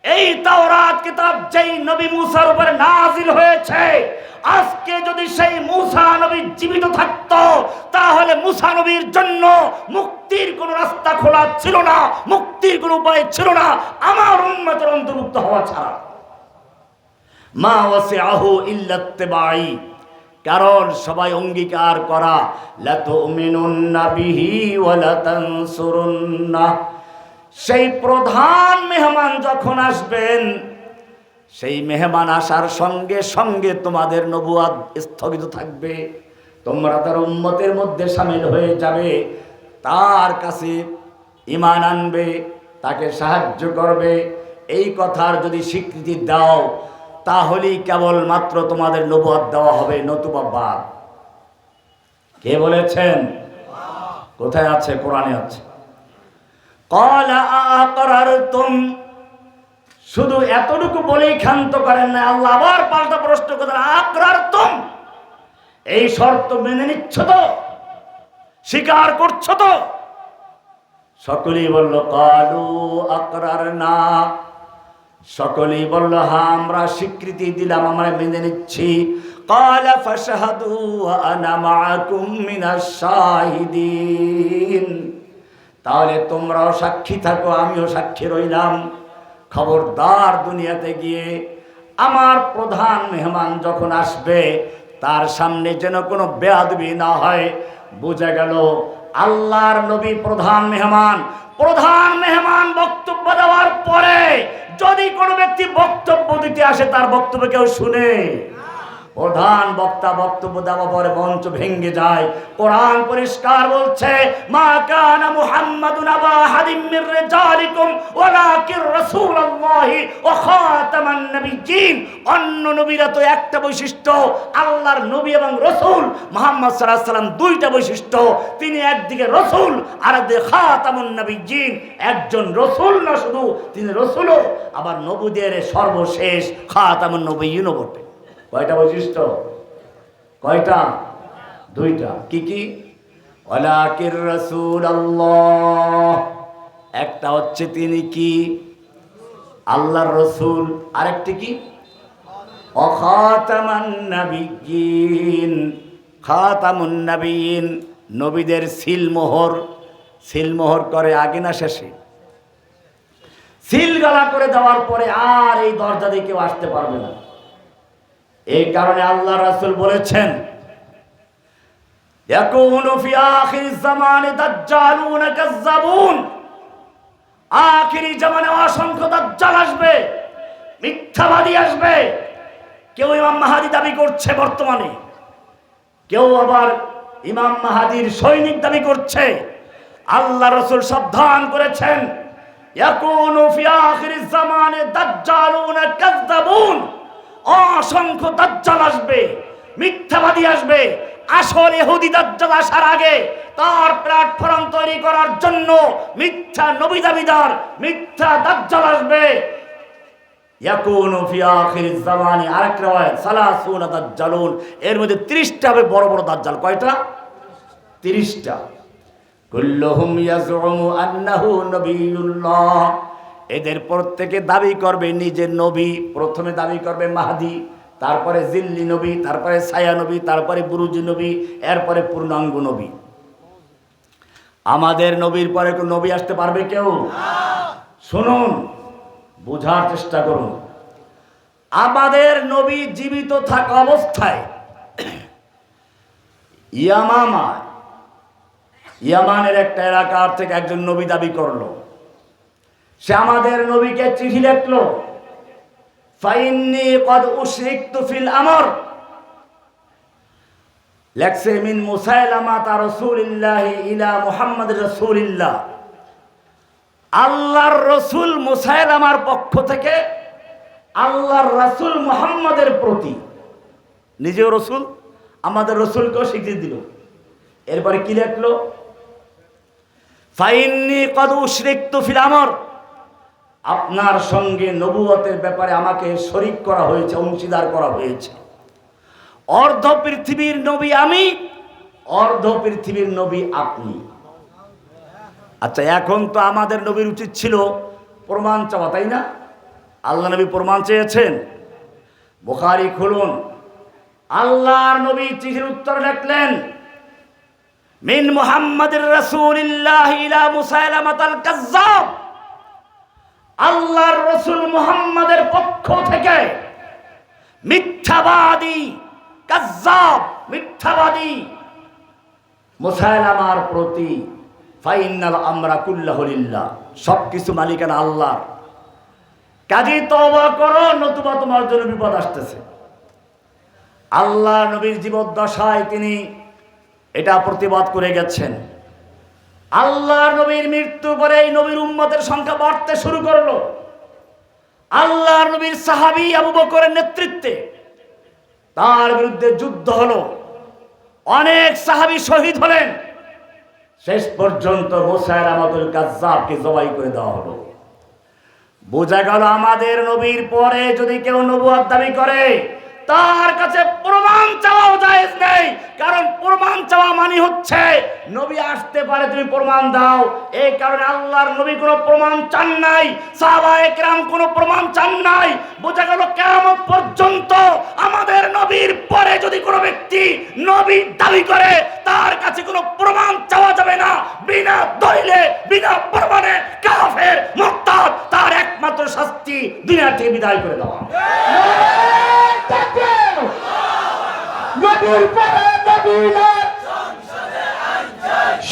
এই তাওরাত কিতাব যেই নবী মূসার উপরে নাজিল হয়েছে, আজকে যদি সেই মূসা নবী জীবিত থাকতো তাহলে মূসা নবীর জন্য মুক্তির কোন রাস্তা খোলা ছিল না, মুক্তির কোন উপায় ছিল না আমার উম্মতের অন্তর্ভুক্ত হওয়া ছাড়া। মা ওয়াসিআহু ইল্লা ইত্তিবাই, কারণ সবাই অঙ্গীকার করা, লা তুমিনুন্না বিহি ওয়া লা তানসুরুন্না। সেই প্রধান মেহমান যখন আসবেন, সেই মেহমান আসার সঙ্গে সঙ্গে তোমাদের নবুয়াত স্থগিত থাকবে, তোমরা তার উম্মতের মধ্যে শামিল হয়ে যাবে, তার কাছে ঈমান আনবে, তাকে সাহায্য করবে। এই কথার যদি স্বীকৃতি দাও তাহলেই কেবলমাত্র তোমাদের নবুয়াত দেওয়া হবে, নতুবা বাদ। কে বলেছেন? কোথায় আছে? কোরআনে আছে। ক্বালা আ'আকরারতুম, শুধু এতটুকু বলেই ক্ষান্ত করেন না, আল্লাহ আবার পাল্টা প্রশ্ন করেন, আকরারতুম, এই শর্ত মেনে নিচ্ছ তো, স্বীকার করছো তো? সকলেই বলল ক্বালু আকরারনা, সকলেই বলল হ্যাঁ আমরা স্বীকৃতি দিলাম, আমরা মেনে নিচ্ছি। ক্বালা ফাশহাদু ওয়া আনা মাআকুম মিনাশ শাহিদিন, তাহলে তোমরাও সাক্ষী থাকো, আমিও সাক্ষী রইলাম। খবরদার দুনিয়াতে গিয়ে আমার প্রধান মেহমান যখন আসবে তার সামনে যেন কোনো বেয়াদবি না হয়। বোঝা গেল আল্লাহর নবী প্রধান মেহমান। প্রধান মেহমান বক্তব্য দেওয়ার পরে যদি কোনো ব্যক্তি বক্তব্য দিতে আসে তার বক্তব্য কেউ শুনে? প্রধান বক্তা বক্তব্য দেওয়ার পরে মঞ্চ ভেঙে যায়। কোরআন পরিষ্কার বলছে, মা কানা মুহাম্মাদুন আবা আহাদিম মির রিজালিকুম ওয়ালাকিন রাসূলুল্লাহি ওয়া খাতামান নাবিয়্যিন। অন্য নবীরা তো একটা বৈশিষ্ট্য, আল্লাহর নবী এবং রাসূল মুহাম্মদ সাল্লাল্লাহু আলাইহি সাল্লাম দুইটা বৈশিষ্ট্য। তিনি একদিকে রাসূল আর একদিকে খাতামুন নাবিয়্যিন। একজন রাসূল না শুধু, তিনি রাসূলও আবার নবীদের সর্বশেষ খাতামুন নবিয়্যিনও বটে। কয়টা বৈশিষ্ট্য? কয়টা? দুইটা। কি কি? ওয়ালাকির রাসূলুল্লাহ, একটা হচ্ছে তিনি কি আল্লাহর রাসূল, আরেকটি কি ওয়া খাতামান নাবিয়্যিন। খাতামুন নাবিয়্যিন নবীদের সিলমোহর। সিলমোহর করে আগে না শেষে? সিলগালা করে দেওয়ার পরে আর এই দরজা দিয়ে কেউ আসতে পারবে না। এই কারণে আল্লাহ রাসূল বলেছেন, ইয়াকুনু ফি আখিরিজ জামানে দাজ্জালুন কাজ্জাবুন, আখিরি জামানে অসংখ্য দাজ্জাল আসবে, মিথ্যাবাদী আসবে। কেউ ইমাম মাহদী দাবি করছে বর্তমানে, কেউ আবার ইমাম মাহদীর সৈনিক দাবি করছে। আল্লাহ রাসূল সাবধান করেছেন, ইয়াকুনু ফি আখিরিজ জামানে দাজ্জালুন কাজ্জাবুন, অসংখ্য দাজ্জাল আসবে, মিথ্যাবাদী আসবে। আসল ইহুদি দাজ্জাল আসার আগে তার প্ল্যাটফর্ম তৈরি করার জন্য মিথ্যা নবী দাবিদার, মিথ্যা দাজ্জাল আসবে। ইয়াকুনু ফি আখিরিজ জামানি, আরেক riwayat সালাসুনা দাজ্জালুন, এর মধ্যে 30টা হবে বড় বড় দাজ্জাল। কয়টা? 30টা। কুল্লুহুম ইয়াজউমু আন্নাহু নবিয়্যুল্লাহ, এদের প্রত্যেকে দাবি করবে নিজের নবী। প্রথমে দাবি করবে মাহদী, তারপরে জিল্লি নবী, তারপরে ছায়া নবী, তারপরে বুরুজি নবী, এরপরে পূর্ণাঙ্গ নবী। আমাদের নবীর পরে কোন নবী আসতে পারবে কেউ? শুনুন, বোঝার চেষ্টা করুন। আমাদের নবী জীবিত থাকা অবস্থায় ইয়ামানের একটা এলাকার থেকে একজন নবী দাবি করলো। সে আমাদের নবীকে চিঠি লিখলো, ফাইন্নী ক্বাদ উশরিকতু ফিল আমর, লেখছে মিন মুসাইলামা তা রাসূলিল্লাহি ইলা মুহাম্মদ রাসূলিল্লাহ, আল্লাহর রসুল মুসাইলামার পক্ষ থেকে আল্লাহর রাসূল মুহাম্মদের প্রতি, নিজেও রসুল আমাদের রসুলকেও স্বীকৃতি দিল। এরপরে কি লিখলো, ফাইন্নী কদ উশরিকতু ফিল আমর, আপনার সঙ্গে নবুয়তের ব্যাপারে আমাকে শরীক করা হয়েছে, অংশীদার করা হয়েছে। অর্ধ পৃথিবীর নবী আমি, অর্ধ পৃথিবীর নবী আপনি। আচ্ছা, এখন তো আমাদের নবীর উচিত ছিল প্রমাণ চাওয়া, তাই না? আল্লাহ নবী প্রমাণ চেয়েছেন। বুখারী খুলুন, আল্লাহর নবী চিঠির উত্তর লিখলেন, মিন মুহাম্মাদির রাসূলিল্লাহ ইলা মুসাইলামাতাল কাজ্জাব, আল্লাহর রাসূল মুহাম্মাদের পক্ষ থেকে মিথ্যাবাদী কাজ্জাব, মিথ্যাবাদী মুসাইলামার প্রতি, ফাইন্নাল আমরা কুল্লাহু লিল্লাহ, সবকিছু মালিকানা আল্লাহর, কাজী তওবা করো নতুবা তোমার জন্য বিপদ আসতেছে। আল্লাহ নবীর জীবদ্দশায় তিনি এটা প্রতিবাদ করে গেছেন। আল্লাহ নবীর মৃত্যু পরে এই নবীর উম্মতের সংখ্যা বাড়তে শুরু করলো। আল্লাহ নবীর সাহাবী আবু বকরের নেতৃত্বে তার বিরুদ্ধে যুদ্ধ হলো, অনেক সাহাবী শহীদ হলেন, শেষ পর্যন্ত মুসাইলামাতুল কাজ্জাবকে জবাই করে দেওয়া হলো। বোঝা গেল আমাদের নবীর পরে যদি কেউ নবুয়ত দাবি করে তার কাছে প্রমাণ চাওয়াও জায়েজ নেই, কারণ প্রমাণ চাওয়া মানে হচ্ছে নবী আসতে পারে, তুমি প্রমাণ দাও। এই কারণে আল্লাহর নবী কোনো প্রমাণ চান নাই, সাহাবায়ে কেরাম কোনো প্রমাণ চান নাই। বোঝা গেল কিয়ামত পর্যন্ত আমাদের নবীর পরে যদি কোনো ব্যক্তি নবী দাবি করে তার কাছে কোনো প্রমাণ চাওয়া যাবে না। বিনা দলিলে, বিনা প্রমাণে কাফের, মুরতাদ, তার একমাত্র শাস্তি দুনিয়া থেকে বিদায় করে দেওয়া। নবীর পরে নবী নাই,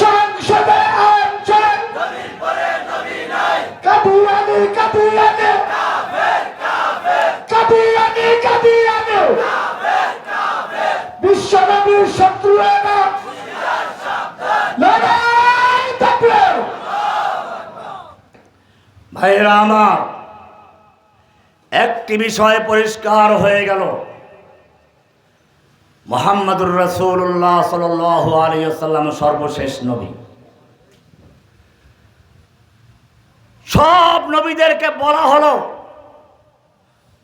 সংসদে আইন চাই, নবীর পরে নবী নাই, কাদিয়ানি কাদিয়ানি কাফের কাফের, কাদিয়ানি কাদিয়ানি কাফের কাফের, বিশ্ব নবীর শত্রু এরা হুঁশিয়ার সাবধান, লড়াই তাকবীর। ভাইরা আমার, একটি বিষয় পরিষ্কার হয়ে গেল, মুহাম্মদুর রাসূলুল্লাহ সাল্লাল্লাহু আলাইহি ওয়াসাল্লাম সর্বশেষ নবী। সব নবীদেরকে বলা হলো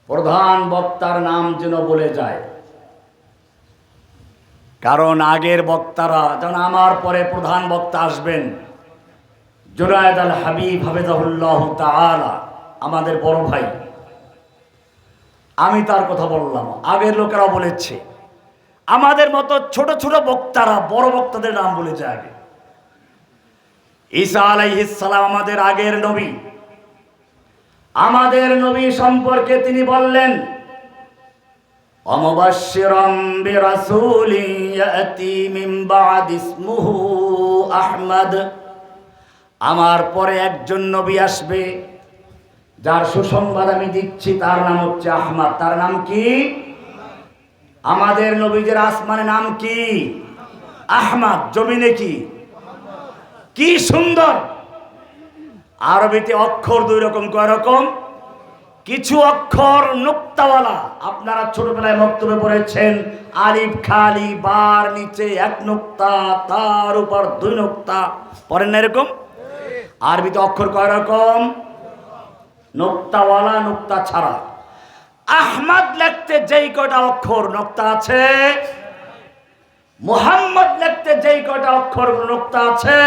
প্রধান বক্তার নাম যেন বলে যায়, কারণ আগের বক্তারা, যেন আমার পরে প্রধান বক্তা আসবেন জুনায়েদ আল হাবিব হাফিজাহুল্লাহ তাআলা, আমাদের বড় ভাই, আমি তার কথা বললাম, আগের লোকেরা বলেছে। আমাদের মতো ছোট ছোট বক্তারা বড় বক্তাদের নাম বলেছে আগে। ঈসা আলাইহিস সালাম আমাদের আগের নবী, আমাদের নবী সম্পর্কে তিনি বললেন, অমুবাশশিরাম বিরাসূলিন ইয়াতি মিন বা'দি ইসমুহু আহমদ, আমার পরে একজন নবী আসবে যার সুসংবাদ আমি দিচ্ছি, তার নাম হচ্ছে আহমদ। তার নাম কি? আমাদের নবীদের আসমানে নাম কি? আহমদ। জমিনে কি? কি সুন্দর! আরবিতে অক্ষর দুই রকম, কয় রকম? কিছু অক্ষর নুক্তাওয়ালা, আপনারা ছোটবেলায় বক্তব্যে পড়েছেন, আলিফ খালি, বার নিচে এক নুক্তা, তার উপর দুই নুক্তা, পড়েন না এরকম? আরবিতে অক্ষর কয় রকম? নুক্তাওয়ালা, নুক্তা ছাড়া। আহমদ লিখতে যেই কয়টা অক্ষর নুক্তা আছে, মুহাম্মদ লিখতে যেই কয়টা অক্ষর নুক্তা আছে,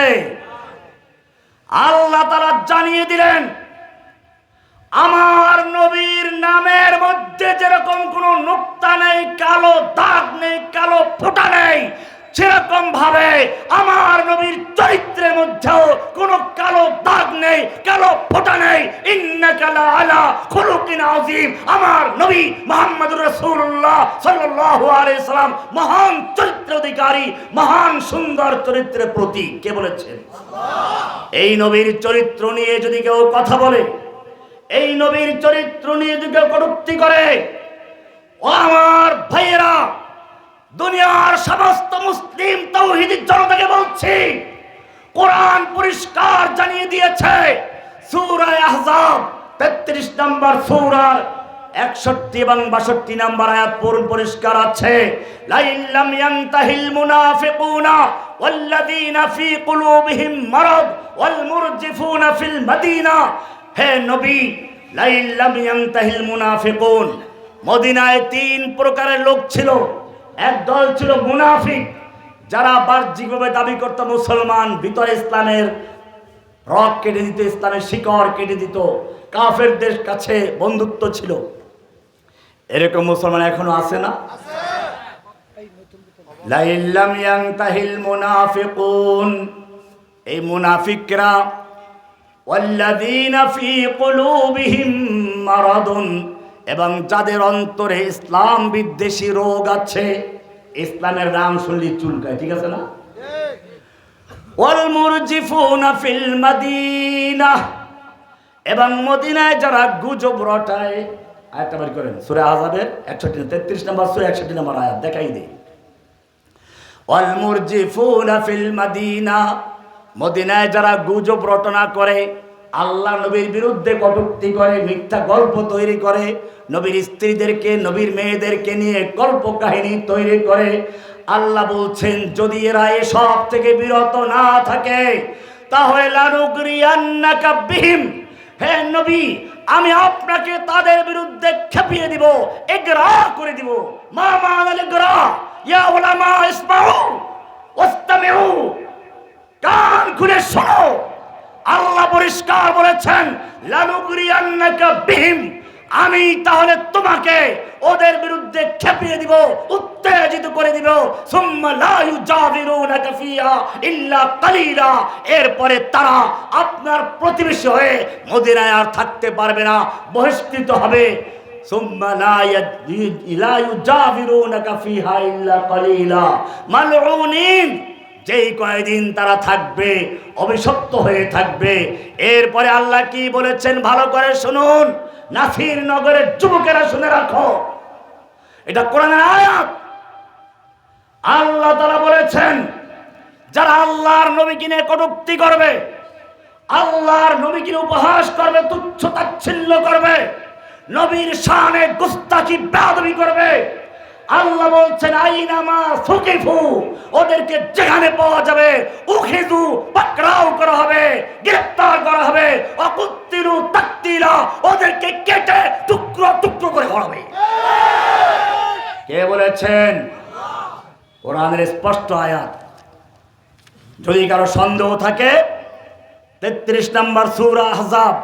আল্লাহ তাআলা জানিয়ে দিলেন আমার নবীর নামের মধ্যে যেরকম কোনো নুক্তা নেই, কালো দাগ নেই, কালো ফোঁটা নেই, সেরকম ভাবে আমার নবীর চরিত্রের মধ্যেও কোনো কালো দাগ নেই, কালো ফোঁটা নেই। ইন্নাকা লা আলা খুলুকিন আযীম, আমার নবী মুহাম্মদুর রাসূলুল্লাহ সাল্লাল্লাহু আলাইহি সাল্লাম মহান চরিত্রের অধিকারী, মহান সুন্দর চরিত্রের প্রতীক। কে বলেছেন? আল্লাহ। এই নবীর চরিত্র নিয়ে যদি কেউ কথা বলে, এই নবীর চরিত্র নিয়ে যদি কেউ কটূক্তি করে, ও আমার ভাইয়েরা, দুনিয়ার সমস্ত মুসলিম তাওহীদি জনতাকে বলছি, কোরআন পরিষ্কার জানিয়ে দিয়েছে, সূরা আহজাব 33 নম্বর সূরার 61 এবং 62 নম্বর আয়াত পড়ুন, পরিষ্কার আছে, লা ইল্লাম ইয়ানতাহিল মুনাফিকুনা ওয়াল্লাযীনা ফী কুলুবিহিম মারাদ ওয়াল মুরজিফুনা ফিল মাদিনা। হে নবী, লা ইল্লাম ইয়ানতাহিল মুনাফিকুন, মদিনায় 3 প্রকারের লোক ছিল। এক দল ছিল মুনাফিক, যারা বাহ্যিকভাবে দাবি করত মুসলমান, ভিতরে ইসলামের রক কেটে দিত, ইসলামের শিকড় কেটে দিত, কাফেরদের কাছে বন্ধুত্ব ছিল। এরকম মুসলমান এখনো আছে না? লা ইল্লাম ইয়ানতাহিল মুনাফিকুন, এই মুনাফিকরা, ওয়াল্লাযীনা ফী কুলুবিহিম মারাদুন, এবং যাদের অন্তরে ইসলাম বিদ্বেষী রোগ আছে। ইসলামের নাম শুনলে চুলকায়, ঠিক আছে না? ওয়াল মুরজিফুনা ফিল মাদিনা, এবং মদিনায় যারা গুজব রটায়। আয়াতটা বের করেন, সূরা আহজাবের 33 নম্বর সূরা 61 নম্বর আয়াত দেখাই দেই। ওয়াল মুরজিফুনা ফিল মাদিনা, মদিনায় যারা গুজব রটনা করে, আল্লাহ নবীর বিরুদ্ধে কটূক্তি করে, মিথ্যা গল্প তৈরি করে, নবীর স্ত্রীদেরকে, নবীর মেয়েদেরকে নিয়ে গল্প কাহিনী তৈরি করে। আল্লাহ বলছেন, যদি এরা এসব থেকে বিরত না থাকে তাহলে লানুগরিয়ান্নাকা বিহিম, হে নবী, আমি আপনাকে তাদের বিরুদ্ধে খেপিয়ে দিব, ইগরা করে দিব। মা মানাল ইগরা, ইয়া উলামা ইসমাউ ওয়াস্তামিউ, কান খুলে শোনো। আল্লাহ পরিষ্কার বলেছেন, লানুগরিয়ান্নাকা বিহিম, আমি তাহলে তোমাকে ওদের বিরুদ্ধে খেপিয়ে দিব, উত্তেজিত করে দিব। সুম্মা লা ইউজাবিরুনাকা ফিহা ইল্লা কালিলা, এরপরে তারা আপনার প্রতিবেশী হয়ে মদিনায় আর থাকতে পারবে না, বহিষ্কৃত হবে। সুম্মা লা ইউজাবিরুনাকা ফিহা ইল্লা কালিলা মালউনিন, যেই কয়েকদিন তারা থাকবে অভিশপ্ত হয়ে থাকবে। এরপরে আল্লাহ কি বলেছেন ভালো করে শুনুন, নাসির নগরের যুবকেরা শুনে রাখো, এটা কোরআনের আয়াত। আল্লাহ তাআলা বলেছেন, যারা আল্লাহর নবীকে নিয়ে কটূক্তি করবে, আল্লাহর নবীকে উপহাস করবে, তুচ্ছ তাচ্ছিল্য করবে, নবীর শানে গুস্তাখি বেয়াদবি করবে, আল্লাহ বলছেন, আইনামা সুকিফু, ওদেরকে যেখানে পাওয়া যাবে উখিযু, পাকড়াও করা হবে, গ্রেফতার করা হবে, ওয়াকুত্তিলু তাকতিলা, ওদেরকে কেটে টুকরো টুকরো করে করা হবে। কে বলেছেন? কোরআনের স্পষ্ট আয়াত। যদি কারো সন্দেহ থাকে, 33 নম্বর সূরা আহজাব,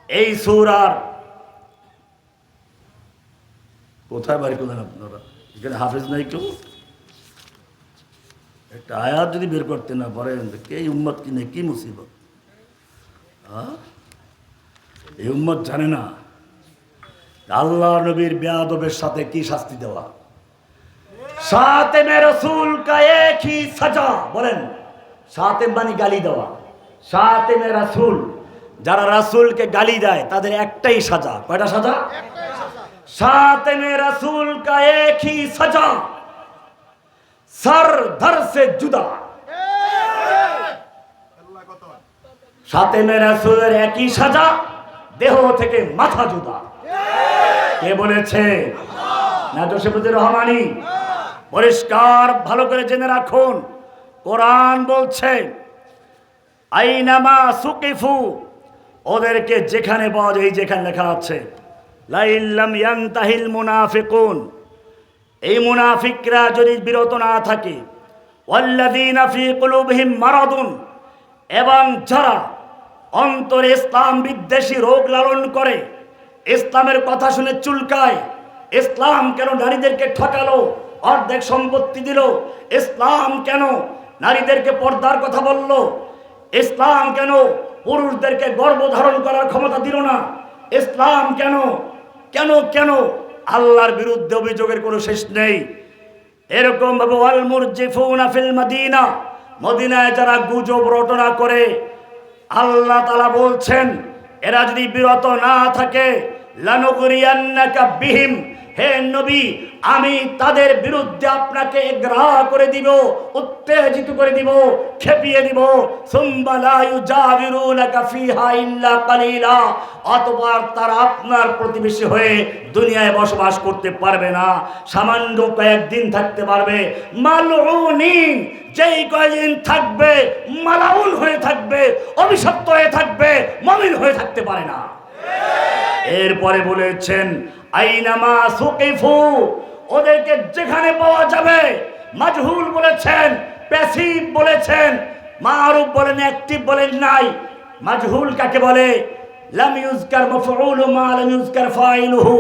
এই সূরার কোথায় বাড়ি করলেন আপনারা? এখানে হাফেজ নাই কেউ? একটা আয়াত যদি বের করতে না পারেন, কে উম্মত কিনে কি মুসিবত। এই উম্মত জানে না আল্লাহ নবীর বেয়াদবের সাথে কি শাস্তি দেওয়া। শাতেমে রাসূল কা এক হি সাজা, বলেন শাতেম মানে গালি দেওয়া। শাতেমে রাসূল, যারা রাসূলকে গালি দেয় তাদের একটাই সাজা। কয়টা সাজা? শাতেমে রাসূল কা এক হি সাজা, সর ধর সে জুদা। শাতেমে রাসূলের একই সাজা, দেহ থেকে মাথা জুদা। কে বলেছে? না জসিমুদ্দিন রহমানি। পরিষ্কার ভালো করে জেনে রাখুন, কোরআন বলছে, আইনামা সুকিফু, ওদেরকে যেখানে পাওয়া যায়, যেখানে লেখা আছে লা ইল্লাম ইয়ানতাহিল মুনাফিকুন, এই মুনাফিকরা যদি বিরত না থাকে, ওয়াল্লাযীনা ফী কুলুবিহিম মারাদুন, এবং যারা অন্তরে ইসলাম বিদ্বেষী রোগ লালন করে, ইসলামের কথা শুনে চুলকায়, ইসলাম কেন নারীদেরকে ঠকালো, অর্ধেক সম্পত্তি দিল, ইসলাম কেন নারীদেরকে পর্দার কথা বলল, ইসলাম কেন পুরুষদেরকে গর্ভধারণ করার ক্ষমতা দিল না, ইসলাম কেন কেন কেন আল্লাহর বিরুদ্ধে অভিযোগের কোনো শেষ নেই। এরকম ভাবে ওয়াল মুরজিফুনা ফিল মাদিনা, মদিনায় যারা গুজব রটনা করে, আল্লাহ তাআলা বলছেন এরা যদি বিরত না থাকে, লানুগরিয়ান্নাকা বিহিম, হে নবী, আমি তাদের বিরুদ্ধে আপনাকে গ্রাহ করে দিব, উত্তেজিত করে দিব, খেপিয়ে দিব। সুম্মা লা ইউজাবিরুনাকা ফিহা ইল্লা কালিলা, অতঃপর তারা আপনার প্রতিবেশী হয়ে দুনিয়ায় বসবাস করতে পারবে না, সামান্য কয়েকদিন থাকতে পারবে। মালউনিন, যেই কয়েকদিন থাকবে মালাউন হয়ে থাকবে, অভিশপ্ত হয়ে থাকবে, মুমিন হয়ে থাকতে পারে না। এরপরে বলেছেন আইনামা সুকিফু, ওদেরকে যেখানে পাওয়া যাবে। মাজহুল বলেছেন, প্যাসিভ বলেছেন, মারুফ বলেন, অ্যাক্টিভ বলেন নাই। মাজহুল কাকে বলে? লাম ইউজকার মাফউলু মা লাম ইউজকার ফাইলুহু।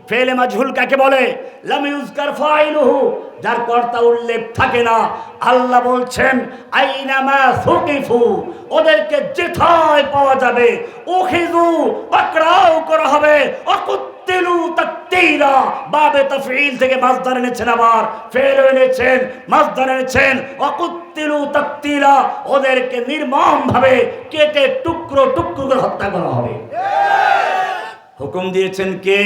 ফেলে মাজহুল কাকে বলে? লাম ইউজকার ফাইলুহু, যার কর্তা উল্লেখ থাকে না। আল্লাহ বলছেন আইনামা সুকিফু, ওদেরকে যেথায় পাওয়া যাবে উখিযু, পাকড়াও করা হবে। অকুতিলু তাকতীলা, বাবে তাফঈল থেকে মাসদার এনেছেন, আবার ফেল এনেছেন, মাসদার এনেছেন। অকুতিলু তাকতীলা, ওদেরকে নির্মম ভাবে কেটে টুকরো টুকরো করে হত্যা করা হবে। হুকুম দিয়েছেন কে?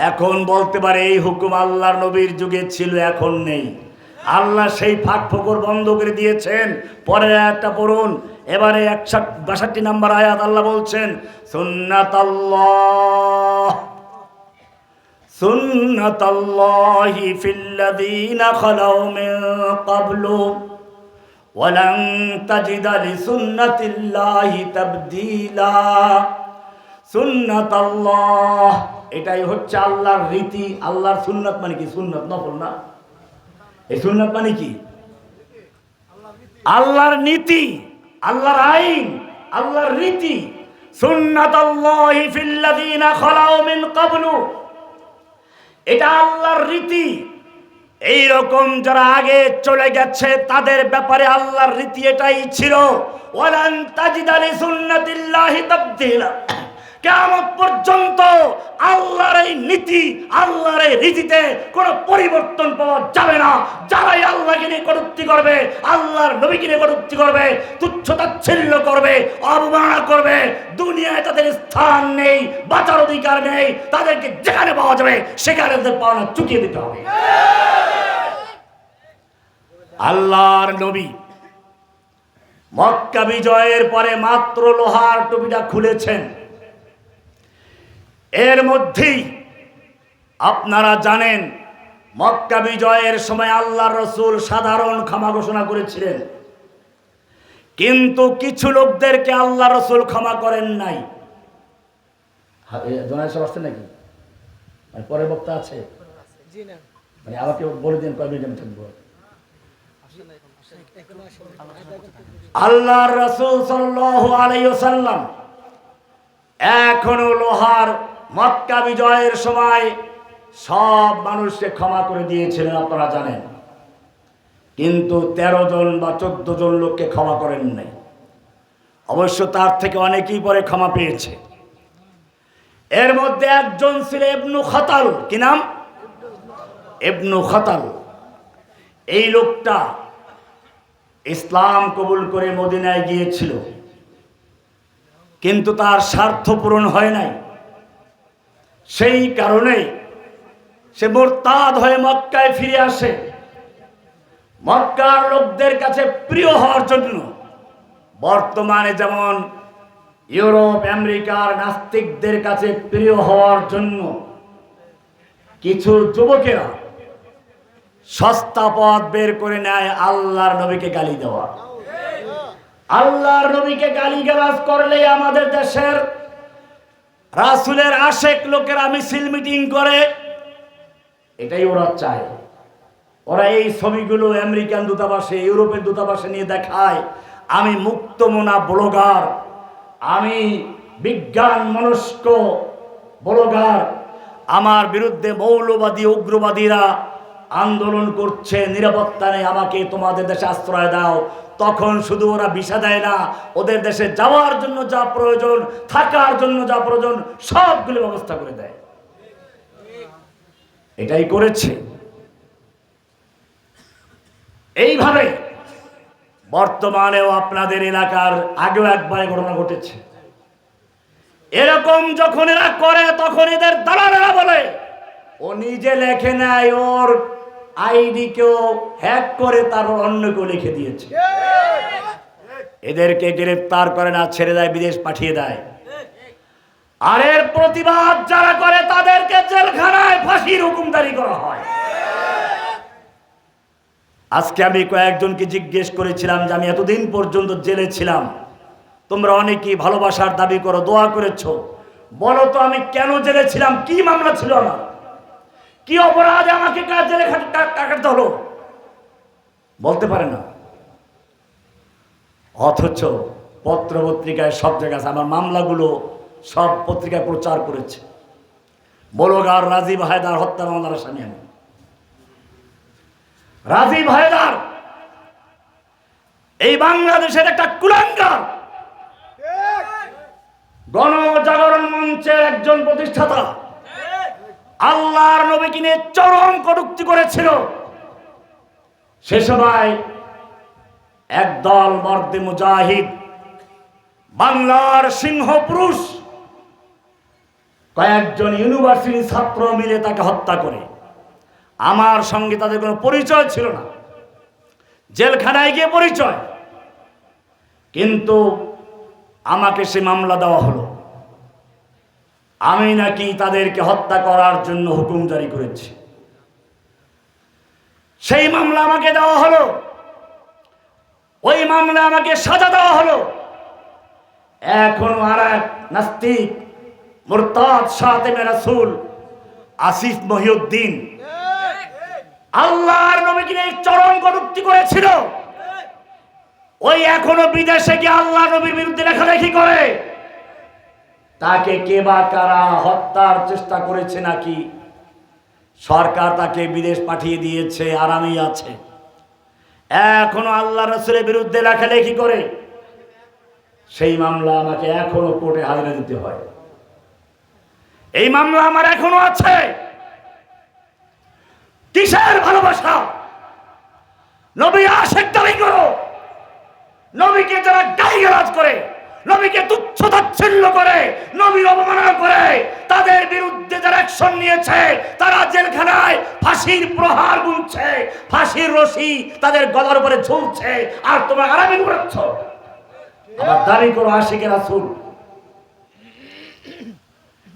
এখন বলতে পারে এই হুকুম আল্লাহর নবীর যুগে ছিল, এখন নেই। আল্লাহ সেই ফাঁক ফোকর বন্ধ করে দিয়েছেন। পরের আয়াতটা পড়ুন, এবারে 62 নম্বর আয়াত। আল্লাহ বলছেন সুন্নাতাল্লাহি ফিল্লাযীনা খালাউ মিন ক্বাবলু ওয়ালান তাজিদা লিসুন্নাতিল্লাহি তাবদীলা। সুন্নাতাল্লাহ, এটাই হচ্ছে আল্লাহর রীতি। আল্লাহর সুন্নাত মানে কি? সুন্নাত নফল না। এই সুন্নাত মানে কি? আল্লাহর নীতি, আল্লাহর আইন, আল্লাহর রীতি। সুন্নাতাল্লাহি ফিল্লাযীনা খালাউ মিন ক্বাবলু, এটা আল্লাহর রীতি। এই রকম যারা আগে চলে গেছে তাদের ব্যাপারে আল্লাহর রীতি এটাই ছিল। ওয়ালান তাজিদা লিসুন্নাতিল্লাহি তাবদীলা, কিয়ামত পর্যন্ত আল্লাহর এই নীতি, আল্লাহর এই রীতিতে কোনো পরিবর্তন পাওয়া যাবে না। যারাই আল্লাহকে নিয়ে কটূক্তি করবে, আল্লাহর নবীকে নিয়ে কটূক্তি করবে, তুচ্ছ-তাচ্ছিল্য করবে, অবমাননা করবে, দুনিয়ায় তাদের স্থান নেই, বাঁচার অধিকার নেই। তাদেরকে যেখানে পাওয়া যাবে সেখানে তাদের পাওনা চুকিয়ে দিতে হবে। আল্লাহর নবী মক্কা বিজয়ের পরে মাত্র লোহার টুপিটা খুলেছেন। এর মধ্যেই আপনারা জানেন মক্কা বিজয়ের সময় আল্লাহর রাসূল সাধারণ ক্ষমা ঘোষণা করেছিলেন, কিন্তু কিছু লোকদেরকে আল্লাহ রাসূল ক্ষমা করেন নাই। আসছে নাকি? পরের বক্তা আছে? মানে আমাকে বলে দিন কয় মিনিট আমি থাকবো। আল্লাহর রাসূল সাল্লাল্লাহু আলাইহি ওয়াসাল্লাম এখনো লোহার মক্কা বিজয়ের সময় সব মানুষকে ক্ষমা করে দিয়েছিলেন, আপনারা জানেন। কিন্তু 13 জন বা 14 জন লোককে ক্ষমা করেন নাই। অবশ্য তার থেকে অনেকেই পরে ক্ষমা পেয়েছে। এর মধ্যে একজন ছিল ইবনু খাতাল। কি নাম? ইবনু খাতাল। এই লোকটা ইসলাম কবুল করে মদিনায় গিয়েছিল, কিন্তু তার স্বার্থ পূরণ হয় নাই। সেই কারণে সে মুরতাদ হয়ে মক্কায় ফিরে আসে। মক্কার লোকদের কাছে প্রিয় হওয়ার জন্য, বর্তমানে যেমন ইউরোপ আমেরিকার নাস্তিকদের কাছে প্রিয় হওয়ার জন্য কিছু যুবকেরা সস্তা পথ বের করে নেয় আল্লাহর নবীকে গালি দেওয়া। আল্লাহর নবীকে গালিগালাজ করলে আমাদের দেশের রাসূলের আশেক লোকেরা মিছিল মিটিং করে, এটাই ওরা চায়। ওরা এই ছবিগুলো আমেরিকান দূতাবাসে, ইউরোপের দূতাবাসে নিয়ে দেখায়, আমি মুক্তমনা ব্লগার, আমি বিজ্ঞান মনস্ক ব্লগার, আমার বিরুদ্ধে মৌলবাদী উগ্রবাদীরা আন্দোলন করছে, নিরাপত্তা নেই, আমাকে তোমাদের দেশে আশ্রয় দাও। তখন শুধু ওরা ভিসা দেয় না, ওদের দেশে যাওয়ার জন্য যা প্রয়োজন, থাকার জন্য যা প্রয়োজন সবগুলো ব্যবস্থা করে দেয়। এটাই করেছে। এইভাবে বর্তমানেও আপনাদের এলাকার আগেও একবার ঘটনা ঘটেছে। এরকম যখন এরা করে তখন এদের দালালেরা বলে ও নিজে লেখে নাই, ওর আইডি কেউ হ্যাক করে তারপর অন্য কেউ লিখে দিয়েছে। এদেরকে গ্রেফতার করে না, ছেড়ে দেয়, বিদেশ পাঠিয়ে দেয়। আর এর প্রতিবাদ যারা করে তাদেরকে জেলখানায় ফাঁসির হুকুমদারি করা হয়। আজকে আমি কয়েকজনকে জিজ্ঞেস করেছিলাম যে আমি এতদিন পর্যন্ত জেলে ছিলাম, তোমরা অনেকেই ভালোবাসার দাবি করো, দোয়া করেছো, বলো তো আমি কেন জেলে ছিলাম, কি মামলা ছিল আমার, কি অপরাধে আমাকে জেলে কাটাতে হলো? বলতে পারে না। অথচ পত্র পত্রিকায় সব জায়গায় আমার মামলাগুলো সব পত্রিকায় প্রচার করেছে। বলগার রাজীব হায়দার হত্যা মামলার আসামি আমি। রাজীব হায়দার এই বাংলাদেশের একটা কুলাঙ্গার, গণজাগরণ মঞ্চের একজন প্রতিষ্ঠাতা, আল্লাহর নবীকে নিয়ে চরম কটূক্তি করেছিল। সে সময় একদল মর্দে মুজাহিদ, বাংলার সিংহ পুরুষ কয়েকজন ইউনিভার্সিটি ছাত্র মিলে তাকে হত্যা করে। আমার সঙ্গে তাদের কোনো পরিচয় ছিল না, জেলখানায় গিয়ে পরিচয়, কিন্তু আমাকে সে মামলা দেওয়া হলো। আমি নাকি তাদেরকে হত্যা করার জন্য হুকুম জারি করেছি। সেই মামলা আমাকে দেওয়া হলো, ওই মামলা আমাকে সাজা দেওয়া হলো। এখন আর এক নাস্তিক মুরতাদ শাতিমে রাসূল আসিফ মহিউদ্দিন আল্লাহর নবীকে নিয়ে চরম কটূক্তি করেছিল। ওই এখনো বিদেশে গিয়ে আল্লাহর নবীর বিরুদ্ধে লেখালেখি করে। তাকে কে বা কারা হত্যার চেষ্টা করেছে নাকি সরকার তাকে বিদেশ পাঠিয়ে দিয়েছে, আরামেই আছে। এখনো আল্লাহ রাসূলের বিরুদ্ধে লেখালেখি করে। সেই মামলা আমাকে এখনো কোর্টে হাজিরা দিতে হয়। এই মামলা আমার এখনো আছে। কিসের ভালোবাসা? নবী আশিক দাবি করো, নবীকে যারা গালিগালাজ করে, নবীকে তুচ্ছ তাচ্ছিল্য করে, নবীর অবমাননা করে, তাদের বিরুদ্ধে যারা অ্যাকশন নিয়েছে তারা জেলখানায় ফাঁসির প্রহার গুনছে, ফাঁসির রশি তাদের গলার উপরে ঝুলছে, আর তোমরা আরামে ঘুরাচ্ছ। আবার দাবি করো আশিকে রাসূল।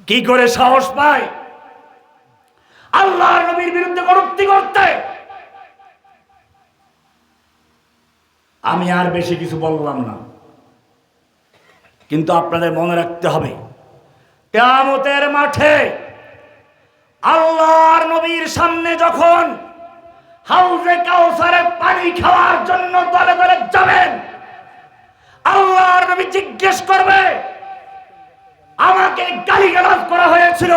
কি করে সাহস পায় আল্লাহর নবীর বিরুদ্ধে কটূক্তি করতে? আমি আর বেশি কিছু বললাম না, কিন্তু আপনাদের মনে রাখতে হবে, কিয়ামতের মাঠে আল্লাহর নবীর সামনে যখন হাউজে কাউসারে পানি খাওয়ার জন্য দলে দলে যাবেন, আল্লাহর নবী জিজ্ঞেস করবে, আমাকে গালিগালাজ করা হয়েছিল,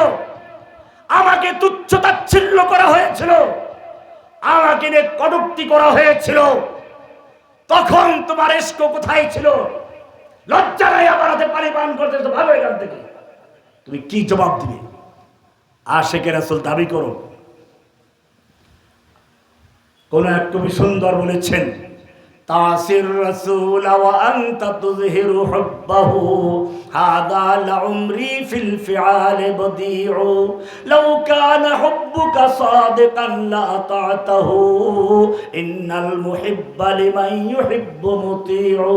আমাকে তুচ্ছ তাচ্ছিল্য করা হয়েছিল, আমাকে নিয়ে কটূক্তি করা হয়েছিল, তখন তোমার ইশক কোথায় ছিল? লজ্জা নাই আমার হাতে পানি পান করতে? তো ভালো এখান থেকে তুমি কি জবাব দিবে? আশিকে রাসূল দাবি করো। কোন এক কবি সুন্দর বলেছেন, তাসির রাসূল ওয়া আনতা তুযহিরু হুব্বাহু হাদা লাউমরি ফিল ফিআল বদিউ লাউ কানা হুব্বুকা সাদিকান লা আতাতাহু ইন্নাল মুহিব্বা লিমান ইউহিব্বু মুতিউ।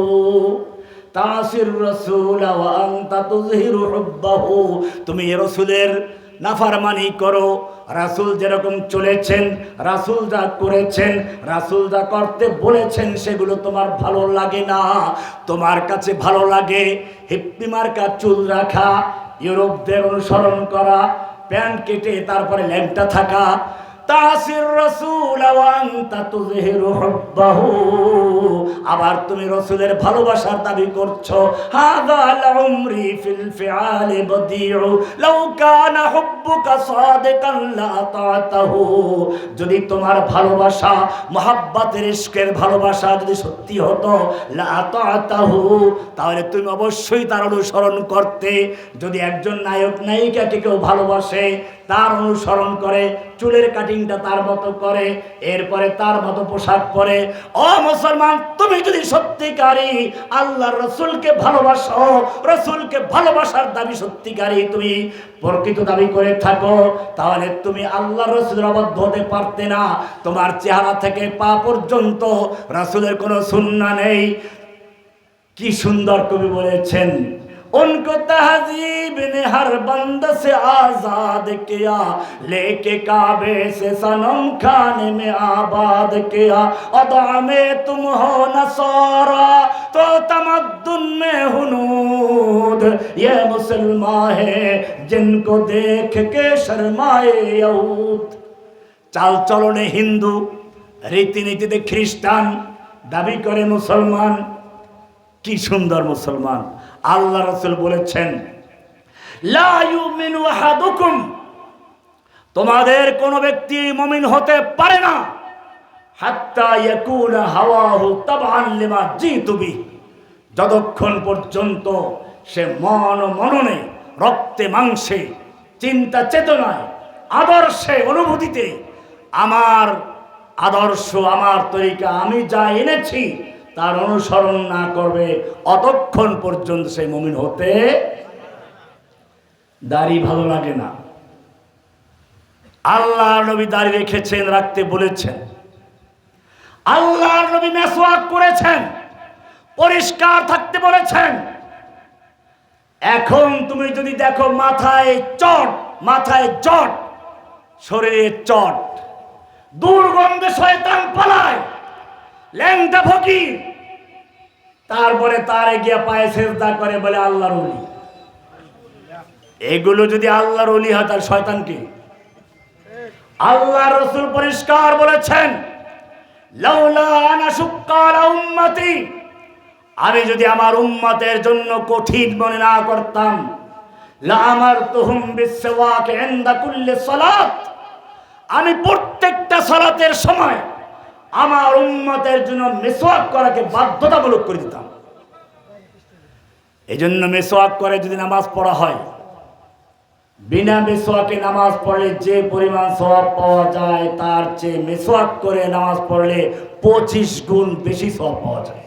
তাসির রাসূল ওয়া আনতা তুযহিরু হুব্বাহু, তুমি রাসূলের নাফরমানি করো। রাসূল যেরকম চলেছেন, রাসূল যা করেছেন, রাসূল যা করতে বলেছেন সেগুলো তোমার ভালো লাগে না। তোমার কাছে ভালো লাগে হিপ্পি মার্কা চুল রাখা, ইউরোপদের অনুসরণ করা, প্যান্ট কেটে তারপরে ল্যাংটা থাকা। তাসির রাসূল ওয়া আনতা তুযহিরু হুব্বাহু, আবার তুমি রাসূলের ভালোবাসার দাবি করছো। হাযা লাউমরি ফিল ফিআল বদিউ লাউ কানা হুব্বুকা সাদিকান লা আতাতাহু, যদি তোমার ভালোবাসা মুহাব্বতের ইশকের ভালোবাসা যদি সত্যি হতো, লা আতাতাহু, তাহলে তুমি অবশ্যই তার অনুসরণ করতে। যদি একজন নায়ক নায়িকাকে কেউ ভালোবাসে, তার অনুসরণ করে, চুলের কাটিংটা তার মতো করে, এরপরে তার মতো পোশাক পরে। ও মুসলমান, তুমি যদি সত্যিকারী আল্লাহর রসুলকে ভালোবাসো, রসুলকে ভালোবাসার দাবি সত্যিকারী তুমি প্রকৃত দাবি করে থাকো, তাহলে তুমি আল্লাহর রসুলের অবাধ্য হতে পারতে না। তোমার চেহারা থেকে পা পর্যন্ত রসুলের কোনো সুন্নাহ নেই। কি সুন্দর কবি বলেছেন, उनको तहजीब ने हर बंद से आजाद किया, लेके काबे से सनम खाने में आबाद किया। अदा में तुम हो नसारा तो तमद्दुन में हुनूद, ये मुसलमान है जिनको देख के शर्माए यहूद। चाल चलने हिंदू, রীতিনীতিতে খ্রিস্টান, দাবি করে মুসলমান। কি সুন্দর মুসলমান! আল্লাহ রাসূল বলেছেন, লা ইউমিনু আহাদুকুম, তোমাদের কোন ব্যক্তি মুমিন হতে পারে না, হাত্তা ইয়াকুনা হাওয়াহু তাবআন লিমা জিতু বি, যতক্ষণ পর্যন্ত সে মননে, রক্তে মাংসে, চিন্তা চেতনায়, আদর্শে, অনুভূতিতে আমার আদর্শ, আমার তরিকা, আমি যা এনেছি তার অনুসরণ না করবে, অতক্ষণ পর্যন্ত সে মুমিন হতে। দাড়ি ভালো লাগে না, আল্লাহর নবী দাড়ি রেখেছেন, রাখতে বলেছেন। আল্লাহর নবী মেসওয়াক করেছেন, পরিষ্কার থাকতে বলেছেন। এখন তুমি যদি দেখো মাথায় চট, মাথায় জট, শরীরে চট, দুর্গন্ধে শয়তান পালায়, ল্যাংটা ফকির, তারপরে তার গিয়ে পায়ে সেজদা করে, বলে আল্লাহর ওলি। এগুলো যদি আল্লাহর ওলি হয় তার শয়তান কি? আল্লাহর রাসূল পরিষ্কার বলেছেন, লাউলা আনা শুক্কা আলা উম্মতি, আমি যদি আমার উম্মতের জন্য কঠিন মনে না করতাম, লা আমারতুহুম বিসওয়াক ইনদা কুল্লি সালাত, আমি প্রত্যেকটা সালাতের সময় আমার উম্মতের জন্য মিসওয়াক করাকে বাধ্যতামূলক করে দিতাম। এই জন্য মিসওয়াক করে যদি নামাজ পড়া হয়, বিনা মিসওয়াকে নামাজ পড়লে যে পরিমাণ সওয়াব পাওয়া যায়, তার চেয়ে মিসওয়াক করে নামাজ পড়লে 25 গুণ বেশি সওয়াব পাওয়া যায়।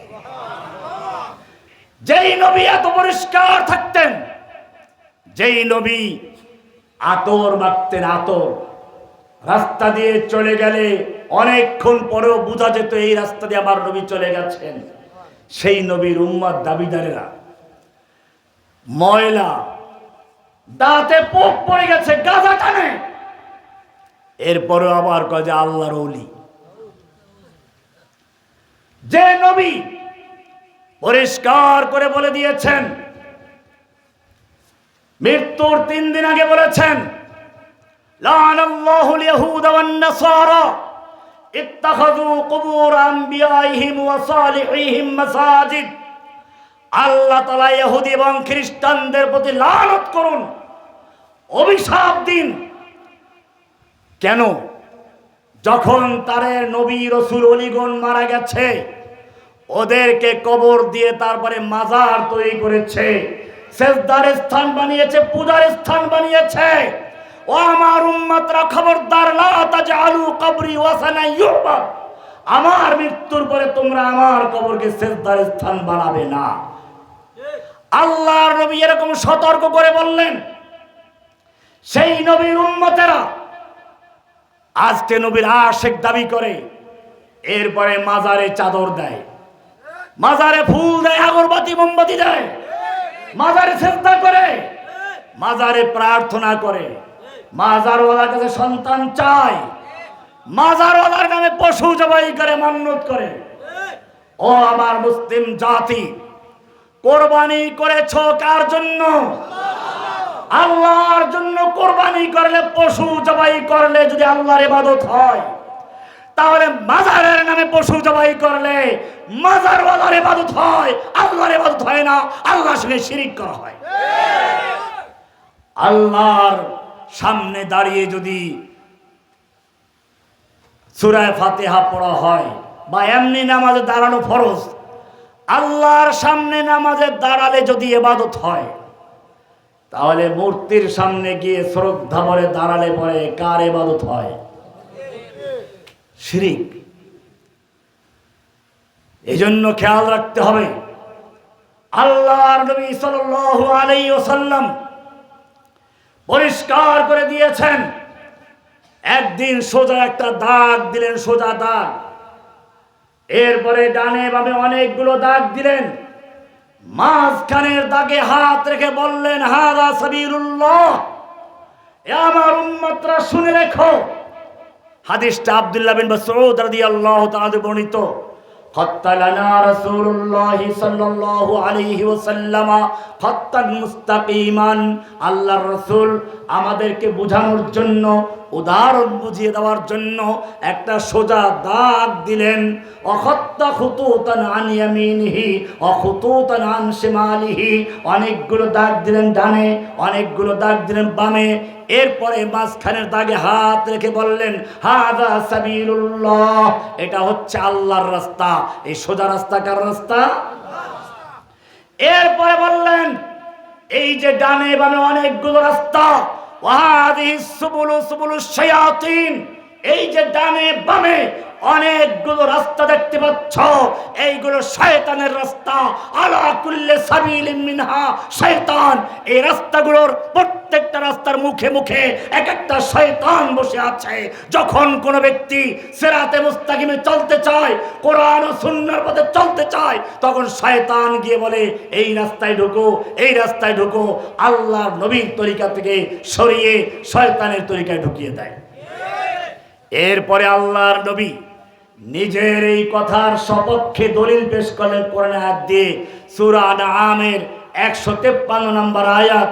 যেই নবী এত পরিষ্কার থাকতেন, যেই নবী আতর মাখতেন, আতর, রাস্তা দিয়ে চলে গেলে অনেকক্ষণ পরেও বোঝা যেত এই রাস্তা দিয়ে আমার নবী চলে গেছেন, সেই নবীর উম্মত দাবিদারেরা ময়লা, দাঁতে পোক পড়ে গেছে, গাজা টানে, এরপরেও আবার কয় যে আল্লাহর ওলি। যে নবী পরিষ্কার করে বলে দিয়েছেন, মৃত্যুর 3 দিন আগে বলেছেন, লানাল্লাহুল ইয়াহুদা ওয়ান নাসারা ইত্তাখাযু কুবুর আম্বিয়াইহিম ওয়া সালিহিহিম মাসাজিদ, আল্লাহ তাআলা ইহুদি এবং খ্রিস্টানদের প্রতি লানত করুন, অভিশাপ দিন। কেন? যখন তাদের নবী রাসূল ওলিগণ মারা গেছে, ওদেরকে কবর দিয়ে তারপরে মাজার তৈরি করেছে, সেজদার স্থান বানিয়েছে, পূজার স্থান বানিয়েছে। ও আমার উম্মতরা, খবরদার, লা তাজআলু কবরি ওয়াসানা ইউবাদ, আমার মৃত্যুর পরে তোমরা আমার কবরকে সেজদার স্থান বানাবে না। আল্লাহর নবী এরকম সতর্ক করে বললেন। সেই নবীর উম্মতেরা আজকে নবীর আশিক দাবি করে, এরপরে মাজারে চাদর দেয়, মাজারে ফুল দেয়, আগরবাতি মোমবাতি দেয়, মাজারে সেজদা করে, মাজারে প্রার্থনা করে, মাজারওয়ালার কাছে সন্তান চায়, মাজারওয়ালার নামে পশু জবাই করে, মান্নত করে। ও আমার মুসলিম জাতি, কোরবানি করেছো কার জন্য? আল্লাহর জন্য। কোরবানি করলে, পশু জবাই করলে যদি আল্লাহর ইবাদত হয়, তাহলে মাজারের নামে পশু জবাই করলে মাজারওয়ালার ইবাদত হয়, আল্লাহর ইবাদত হয় না, আল্লাহর সঙ্গে শিরিক করা হয়। আল্লাহর সামনে দাঁড়িয়ে যদি সূরা ফাতিহা পড়া হয় বা এমনি নামাজে দাঁড়ানো ফরজ, আল্লাহর সামনে নামাজে দাঁড়ালে যদি ইবাদত হয়, তাহলে মূর্তির সামনে গিয়ে শ্রদ্ধা ভরে দাঁড়ালে পরে কার ইবাদত হয়? শিরিক। এজন্য খেয়াল রাখতে হবে। আল্লাহর নবী সাল্লাল্লাহু আলাইহি ওয়াসাল্লাম পরিষ্কার করে দিয়েছেন, একদিন সোজা একটা দাগ দিলেন, সোজা দাগ। এরপরে ডানে বামে অনেকগুলো দাগ দিলেন। মাঝখানের দাগে হাত রেখে বললেন, হাযা সাবিলুল্লাহ, এ আমার উম্মতরা শুনে রেখো। হাদিসটা আব্দুল্লাহ বিন মাসউদ রাদিয়াল্লাহু তাআলা বর্ণিত। খাত্তালানা রাসূলুল্লাহ সাল্লাল্লাহু আলাইহি ওয়াসাল্লাম খাত্তান মুস্তাকিমান। আল্লাহর রাসূল আমাদেরকে বোঝানোর জন্য, উদাহরণ বুঝিয়ে দেওয়ার জন্য একটা সোজা দাগ দিলেন। অখাত্তা খুতুতান আন ইয়ামিনিহি ওয়া খুতুতান আন শিমালিহি, অনেকগুলো দাগ দিলেন ডানে, অনেকগুলো দাগ দিলেন বামে। এরপরে মাঝখানের দাগে হাত রেখে বললেন, হাযা সাবিলুল্লাহ, এটা হচ্ছে আল্লাহর রাস্তা। এই সোজা রাস্তা কার রাস্তা? এরপরে বললেন, এই যে ডানে বামে অনেকগুলো রাস্তা, ওয়াহাদিস সুবুলু সুবুলুশ শায়াতিন, এই যে ডানে বামে অনেকগুলো রাস্তা দেখতে পাচ্ছ, এইগুলো শয়তানের রাস্তা। আলা কুল্লি সাবিলিন মিনহা শয়তান, এই রাস্তাগুলোর প্রত্যেকটা রাস্তার মুখে মুখে এক একটা শয়তান বসে আছে। যখন কোনো ব্যক্তি সিরাতে মুস্তাকিমে চলতে চায়, কোরআন ও সুন্নাহর পথে চলতে চায়, তখন শয়তান গিয়ে বলে এই রাস্তায় ঢুকো, এই রাস্তায় ঢুকো। আল্লাহর নবীর তরিকা থেকে সরিয়ে শয়তানের তরিকায় ঢুকিয়ে দেয়। এরপরে আল্লাহর নবী নিজের এই কথার সপক্ষে দলিল পেশ করলেন কোরআনের আয়াত দিয়ে। সূরা আনআমের 153 নম্বর আয়াত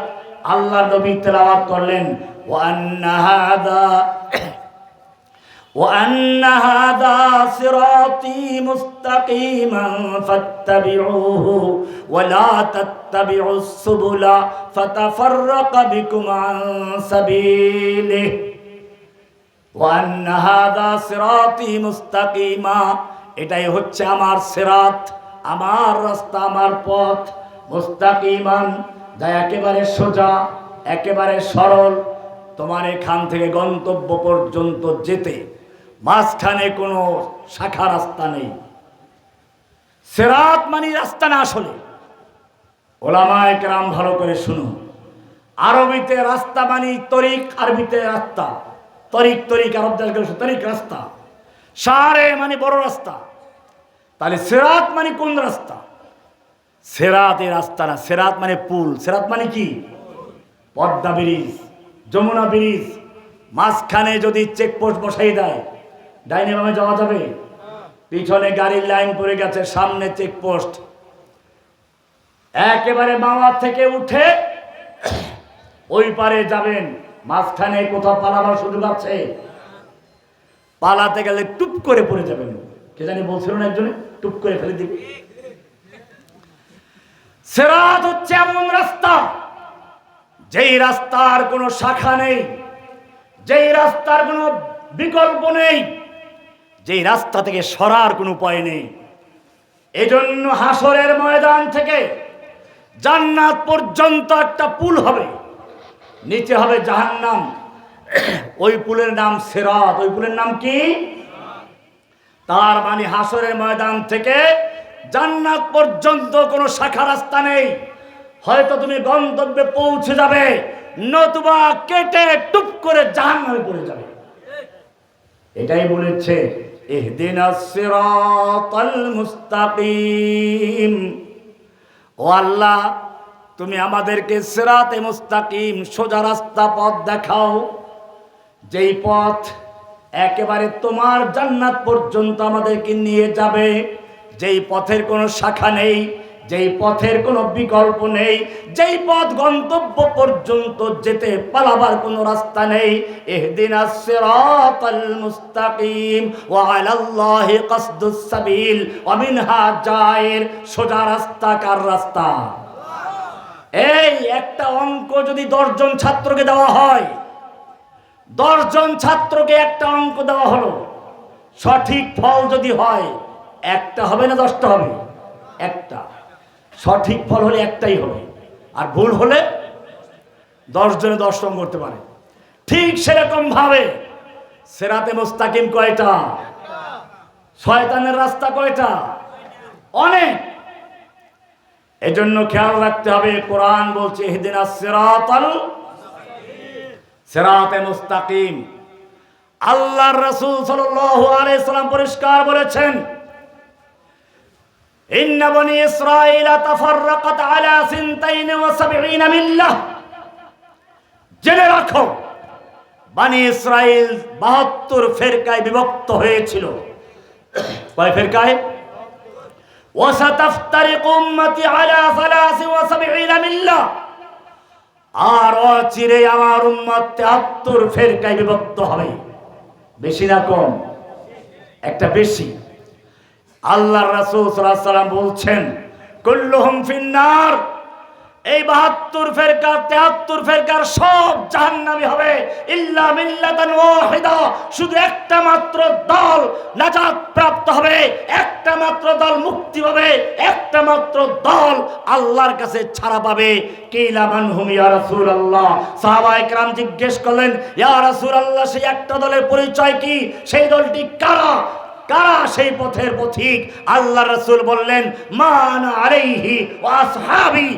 আল্লাহর নবী তেলাওয়াত করলেন, ওয়া আন্না হাযা সিরাতী মুস্তাকিমান ফাত্তাবিউহু ওয়া লা তাত্তাবিউস সুবুলা ফাতাফাররাকা বিকুম আন সাবিলিহি ওয়া আন্না হাযা সিরাতী মুস্তাকিমা, এটাই হচ্ছে আমার সিরাত, আমার রাস্তা, আমার পথ। মুস্তাকিমান, যা একেবারে সোজা, একেবারে সরল। তোমার এখান থেকে গন্তব্য পর্যন্ত যেতে মাঝখানে কোনো শাখা রাস্তা নেই। সিরাত মানে রাস্তা না, আসলে ওলামায়ে কেরাম ভালো করে শুনুন। আরবিতে রাস্তা মানে তরিক, আরবিতে রাস্তা। তরিক, তরিক আরব দেশগুলো তরিক রাস্তা। শারে মানে বড় রাস্তা। তাহলে সিরাত মানে কোন রাস্তা? সিরাত এই রাস্তা না, সিরাত মানে পুল। সিরাত মানে কি? Padma bridge, Jamuna bridge. মাঝখানে যদি চেকপোস্ট বসাই দেয়, ডাইনে বামে যাওয়া যাবে? পিছনে গাড়ির লাইন পড়ে গেছে, সামনে চেকপোস্ট। একেবারে বাওয়া থেকে উঠে ওই পারে যাবেন, মাঝখানে কোথাও পালাবার সুযোগ আছে? পালাতে গেলে টুপ করে পড়ে যাবেন। কে জানি বলছিল না একজনে, টুপ করে ফেলে দিবে। সিরাত হচ্ছে এমন রাস্তা, যেই রাস্তার কোনো শাখা নেই, যেই রাস্তার কোনো বিকল্প নেই, যেই রাস্তা থেকে সরার কোনো উপায় নেই। এজন্য হাসরের ময়দান থেকে জান্নাত পর্যন্ত একটা পুল হবে, নিচে হবে জাহান্নাম। ওই পুলের নাম সিরাত। ওই পুলের নাম কি? তার মানে হাসরের ময়দান থেকে জান্নাত পর্যন্ত কোনো শাখা রাস্তা নেই। হয়তো তুমি গন্তব্যে পৌঁছে যাবে, নতুবা কেটে টুপ করে জাহান্নামে পড়ে যাবে। এটাই বলেছে ইহদিনাস সিরাতাল মুস্তাকিম। ও আল্লাহ, তুমি আমাদেরকে সিরাতে মুস্তাকিম, সোজা রাস্তা পথ দেখাও, যেই পথ একেবারে তোমার জান্নাত পর্যন্ত আমাদেরকে নিয়ে যাবে, যেই পথের কোনো শাখা নেই, যেই পথের কোনো বিকল্প নেই, যেই পথ গন্তব্য পর্যন্ত যেতে পালাবার কোনো রাস্তা নেই। ইহদিনাস সিরাতাল মুস্তাকিম ওয়া আলাল্লাহি কাসদুস সাবিল ওয়া মিনহা জায়ের। সোজা রাস্তা কার রাস্তা? এই একটা অঙ্ক যদি 10 জন ছাত্রকে দেওয়া হয়, 10 জন ছাত্রকে একটা অঙ্ক দেওয়া হলো, সঠিক ফল যদি হয় একটা হবে না 10টা হবে? একটা। সঠিক ফল হলে একটাই হবে, আর ভুল হলে 10 জনে 10 রকম করতে পারে। ঠিক সেরকম ভাবে সিরাতে মুস্তাকিম কয়টা? শয়তানের রাস্তা কয়টা? অনেক। এজন্য খেয়াল রাখতে হবে, কোরআন বলছে ইহদিনাস সিরাতে মুস্তাকিম। আল্লাহর রাসূল সাল্লাল্লাহু আলাইহি সাল্লাম পরিষ্কার বলেছেন, ইন্না বনি ইসরাঈলা তাফাররাকাত আলা 72 মিল্লাহ। জেনে রাখো, বনি ইসরাইল 72 ফেরকায় বিভক্ত হয়েছিল। কয় ফেরকায়? ওয়াসাতাফতারিকু উম্মতি আলা 73 মিল্লাহ। আর অচিরে আমার উম্মত 73 ফেরকায় বিভক্ত হবে। বেশি না কম? একটা বেশি। আল্লাহর রাসূল সাল্লাল্লাহু আলাইহি ওয়াসাল্লাম বলছেন, কুল্লুহুম ফিন্নার। এই 72 ফেরকা 73 ফেরকার সব জাহান্নামী হবে, ইল্লা মিল্লাতান ওয়াহিদা। শুধু একটা মাত্র দল নাজাত প্রাপ্ত হবে, একটা মাত্র দল মুক্তি পাবে, একটা মাত্র দল আল্লাহর কাছে ছাড়া পাবে। কিলা মান হুম ইয়া রাসূলুল্লাহ। সাহাবায়ে কেরাম জিজ্ঞেস করলেন, ইয়া রাসূলুল্লাহ, সেই একটা দলের পরিচয় কি? সেই দলটি কারা? কারা সেই পথের পথিক? আল্লাহ রাসূল বললেন, মান আলাইহি ওয়া আসহাবি।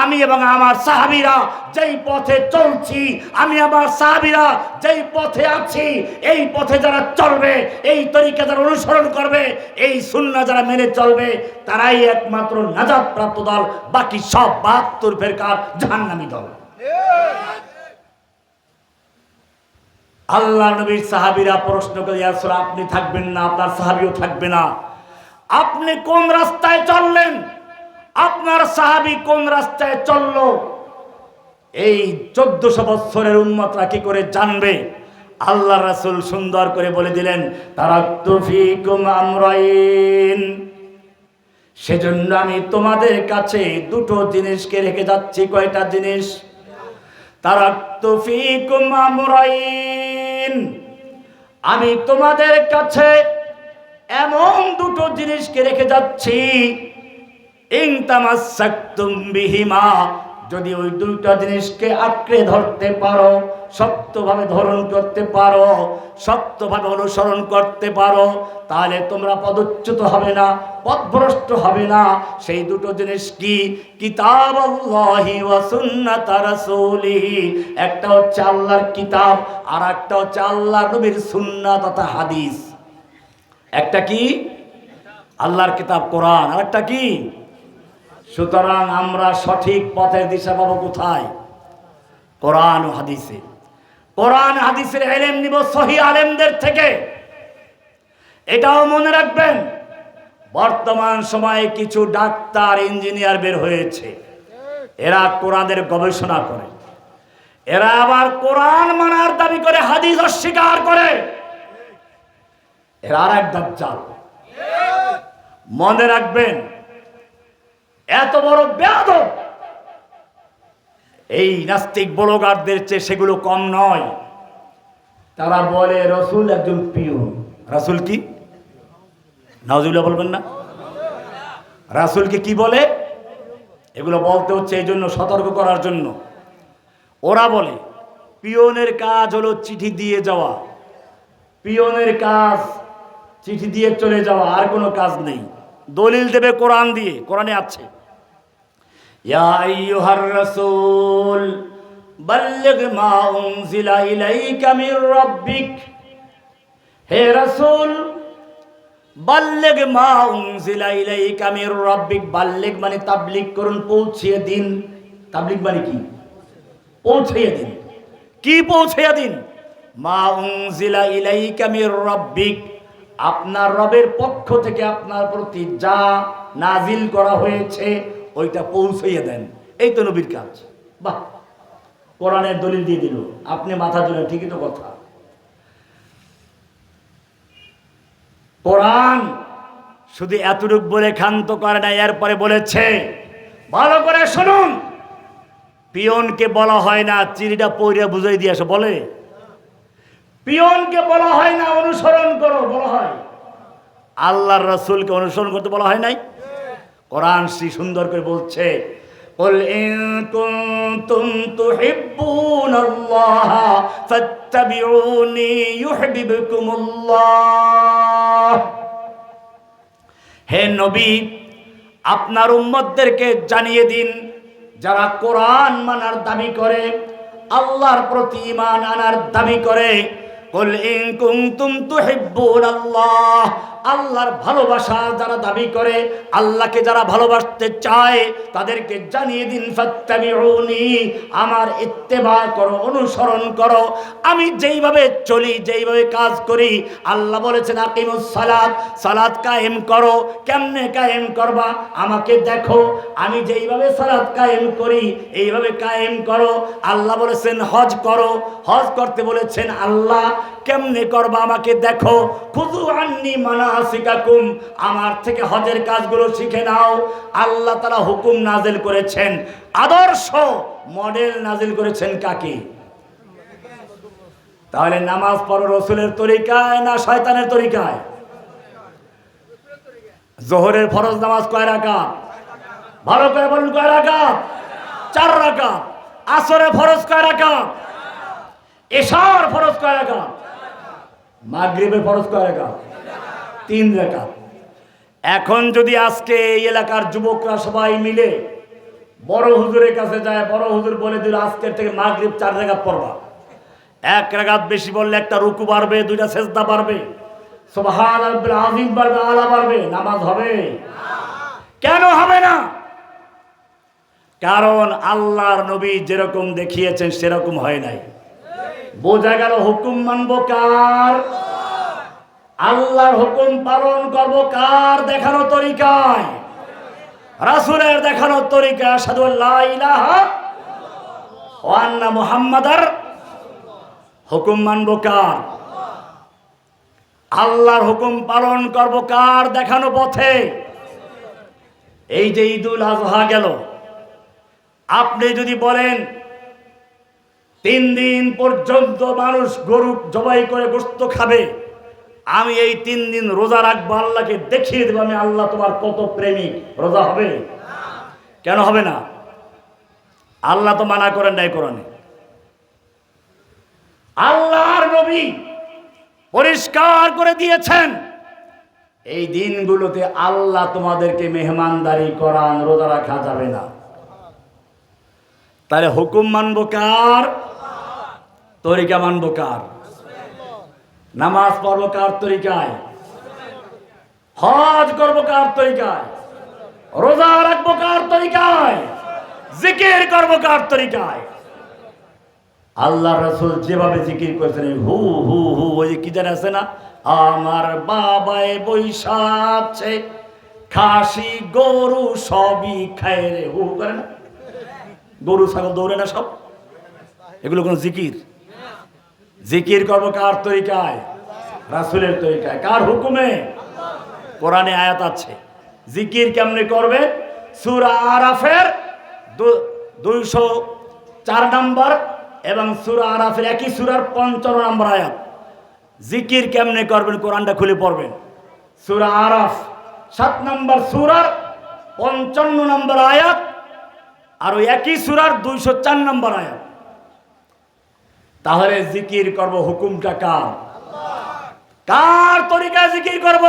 আমি এবং আমার সাহাবীরা যেই পথে চলছি, আমি আমার সাহাবীরা যেই পথে আছি, এই পথে যারা চলবে, এই তরিকা যারা অনুসরণ করবে, এই সুন্নাহ যারা মেনে চলবে, তারাই একমাত্র নাজাত প্রাপ্ত দল। বাকি সব 72 ফেরকার জাহান্নামী দল। আল্লাহ নবীর সাহাবীরা প্রশ্ন করে, ইয়া রাসূল, আপনি থাকবেন না, আপনার সাহাবীও থাকবে না, আপনি কোন রাস্তায় চললেন? আপনার সাহাবী কোন রাস্তায় চললো? এই 1400 বছরের উম্মতরা কি করে জানবে? আল্লাহ রাসূল সুন্দর করে বলে দিলেন, তারাকতু ফীকুম আমরাইন। সেজন্য আমি তোমাদের কাছে দুটো জিনিসকে রেখে যাচ্ছি। কয়টা জিনিস? তারাকতু ফীকুম আমরাইন। আমি তোমাদের কাছে এমন দুটো জিনিসকে রেখে যাচ্ছি, ইন তামাসসাকতুম বিহিমা। যদি ওই দুইটা জিনিসকে আঁকড়ে ধরতে পারো, শক্তভাবে ধারণ করতে পারো, শক্তভাবে অনুসরণ করতে পারো, তাহলে তোমরা পদচ্যুত হবে না, পথভ্রষ্ট হবে না। সেই দুটো জিনিস কি? কিতাবুল্লাহি ওয়া সুন্নাত রাসূলিহি। একটা হচ্ছে আল্লাহর কিতাব, আর একটা হচ্ছে আল্লাহর নবীর সুন্নাত তথা হাদিস। একটা কি? আল্লাহর কিতাব কোরআন, আর একটা কি? সুতরাং আমরা সঠিক পথের দিশা পাবো কোথায়? কোরআন ও হাদিসে। কোরআন হাদিসের ইলম নিব সহিহ আলেমদের থেকে। এটাও মনে রাখবেন, বর্তমান সময়ে কিছু ডাক্তার, ইঞ্জিনিয়ার বের হয়েছে, এরা কোরআনের গবেষণা করে, এরা আবার কোরআন মানার দাবি করে, হাদিস অস্বীকার করে। এরা আর এক দাজ্জাল। মনে রাখবেন, এত বড় বেয়াদব এই নাস্তিক ব্লগারদের চেয়ে সেগুলো কম নয়। তারা বলে রাসূল একজন পিয়ন। রাসূল কি? নাউজুবিল্লাহ বলবেন না? রাসূলকে কি বলে? এগুলো বলতে হচ্ছে এই জন্য, সতর্ক করার জন্য। ওরা বলে পিয়নের কাজ হলো চিঠি দিয়ে যাওয়া, পিয়নের কাজ চিঠি দিয়ে চলে যাওয়া, আর কোনো কাজ নেই। দলিল দেবে কোরআন দিয়ে, কোরআনে আছে, ইয়া আইয়ুহার রাসূল বাল্লিগ মা উনজিলা ইলাইকা মির রাব্বিক। হে রাসূল, বাল্লিগ মা উনজিলা ইলাইকা মির রাব্বিক। বাল্লিগ মানে তাবলীগ করুন, পৌঁছিয়ে দিন। তাবলীগ মানে কি? পৌঁছিয়ে দিন। কি পৌঁছিয়ে দিন? মা উনজিলা ইলাইকা মির রাব্বিক, আপনার রবের পক্ষ থেকে আপনার প্রতি যা নাজিল করা হয়েছে ওইটা পৌঁছাইয়া দেন। এই তো নবীর কাজ। বাহ, কোরআনের দলিল দিয়ে দিল, আপনি মাথা তুলেন, ঠিকই তো কথা। কোরআন শুধু এতটুক বলে ক্ষান্ত করে না, এরপরে বলেছে, ভালো করে শুনুন, পিয়নকে বলা হয় না চিঠিটা পড়ে বুঝাই দিয়ে আসো, বলে পিয়নকে বলা হয় না অনুসরণ করো, বলা হয় আল্লাহর রাসূলকে অনুসরণ করতে বলা হয় নাই? কোরআন শ্রী সুন্দর করে বলছে, قل إن كنتم تحبون الله فاتبعوني يحببكم الله হে নবী আপনার উম্মতদেরকে জানিয়ে দিন যারা কোরআন মানার দাবি করে আল্লাহর প্রতি ঈমান আনার দাবি করে কুল ইন কুনতুম তুহিব্বুনাল্লাহ আল্লাহর ভালোবাসা যারা দাবি করে আল্লাহকে যারা ভালোবাসতে চায় তাদেরকে জানিয়ে দিন ফাত্তাবিউনি আমার ইত্তেবা করো অনুসরণ করো আমি যেইভাবে চলি যেইভাবে কাজ করি আল্লাহ বলেছেন আকিমুস সালাত সালাত কায়েম করো কেমনে কায়েম করবা আমাকে দেখো আমি যেইভাবে সালাত কায়েম করি এইভাবে কায়েম করো আল্লাহ বলেছেন হজ করো হজ করতে বলেছেন আল্লাহ কেমনে করবা আমাকে দেখো খুযু আন্নী মানাসিকাকুম আমার থেকে হজের কাজগুলো শিখে নাও আল্লাহ তাআলা হুকুম নাজিল করেছেন আদর্শ মডেল নাজিল করেছেন কাকে তাহলে নামাজ পড়ো রাসূলের তরিকায় না শয়তানের তরিকায় যোহরের ফরজ নামাজ কয় রাকাত ভালো করে বলুন কয় রাকাত 4 রাকাত আসরের ফরজ কয় রাকাত এশার ফরজ কয় রাকাত মাগরিবের ফরজ কয় রাকাত 3 রাকাত এখন যদি আজকে এই এলাকার যুবকরা সবাই মিলে বড় হুজুরের কাছে যায় বড় হুজুর বলে দিল আজকের থেকে মাগরিব 4 রাকাত পড়বা 1 রাকাত বেশি বললে একটা রুকু বাড়বে 2টা সিজদা বাড়বে সুবহান রাব্বিল আযীম বাড়বে আলা বাড়বে নামাজ হবে কেন হবে না কারণ আল্লাহর নবী যেরকম দেখিয়েছেন সেরকম হয় নাই বোঝা গেল হুকুম মানবো কার আল্লাহর হুকুম পালন করব কার দেখানো তরিকায় রাসূলের দেখানো তরিকা আশহাদু আল্লা ইলাহা ওয়া আন্না মুহাম্মাদার হুকুম মানব কার আল্লাহর হুকুম পালন করব কার দেখানো পথে এই যে ঈদুল আযহা গেল আপনি যদি বলেন 3 দিন পর্যন্ত মানুষ গরু জবাই করে গোশত খাবে আমি এই 3 দিন রোজা রাখবো আল্লাহকে দেখিয়ে দেব আমি আল্লাহ তোমার কত প্রেমিক রোজা হবে কেন হবে না আল্লাহ তো মানা করেন নাই কোরআনে আল্লাহর নবী পরিষ্কার করে দিয়েছেন এই দিনগুলোতে আল্লাহ তোমাদেরকে মেহমানদারি করান রোজা রাখা যাবে না তাহলে হুকুম মানবো কার তরিকা মানবো কার নামাজ পড়বো কার তরিকায় হজ করবো কার তরিকায় রোজা রাখবো কার তরিকায় জিকির করবো কার তরিকায় আল্লাহ রাসূল যেভাবে জিকির করেছেন হু হু হু ওই কি জানা আছে না আমার বাবায় বৈশা আছে খাসি গরু সবই খায় রে হু করে না গরু ছাগল দৌড়ে না সব এগুলো কোন জিকির জিকির করবো কার তরিকায় রাসূলের তরিকায় কার হুকুমে কোরআনে আয়াত আছে জিকির কেমনে করবে সূরা আরাফের 204 নম্বর এবং সূরা আরাফের একই সূরার 55 নম্বর আয়াত জিকির কেমনে করবেন কোরআনটা খুলে পড়বেন সূরা আরাফ 7 নম্বর সূরার 55 নম্বর আয়াত আর ওই একই সূরার 204 নম্বর আয়াত তাহলে জিকির করব হুকুমটা কার কার তরিকায় জিকির করব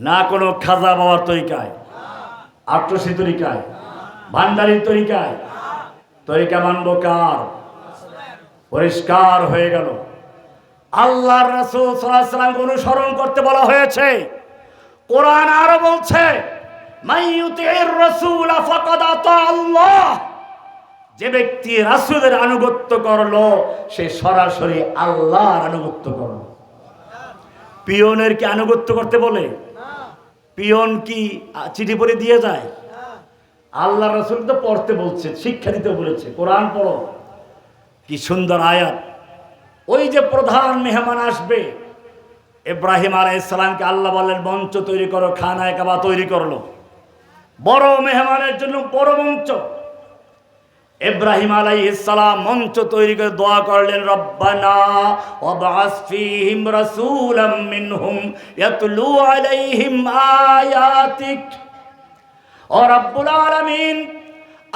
না কোনো খাজা বাবার তরিকায় আট্রসি তরিকায় ভান্ডারির তরিকায় তরিকা মানব কার পরিষ্কার হয়ে গেল আল্লাহর রাসূল সাল্লাল্লাহু আলাইহি ওয়াসাল্লাম অনুসরণ করতে বলা হয়েছে কোরআন আরো বলছে মাইয়ুতির রাসূল ফাকাদ আতা আল্লাহ যে ব্যক্তি রাসূলের আনুগত্য করলো সে সরাসরি আল্লাহর আনুগত্য করলো পিয়নের কি আনুগত্য করতে বলে পিয়ন কি চিঠি পড়ে দিয়ে যায় আল্লাহ রাসূল তো পড়তে বলছে শিক্ষা দিতে বলেছে কোরআন পড়ো কি সুন্দর আয়াত ওই যে প্রধান মেহমান আসবে ইব্রাহিম আলাইহিস সালামকে আল্লাহ বললেন মঞ্চ তৈরি করো খানায়ে কাবা তৈরি করলো বড় মেহমানের জন্য বড় মঞ্চ ইব্রাহিম আলাইহিস সালাম মঞ্চ তৈরি করে দোয়া করলেন রব্বানা ওয়াবআস ফীহিম রাসূলাম মিনহুম ইয়াতলু আলাইহিম আয়াতিক ও রব্বুল আলামিন,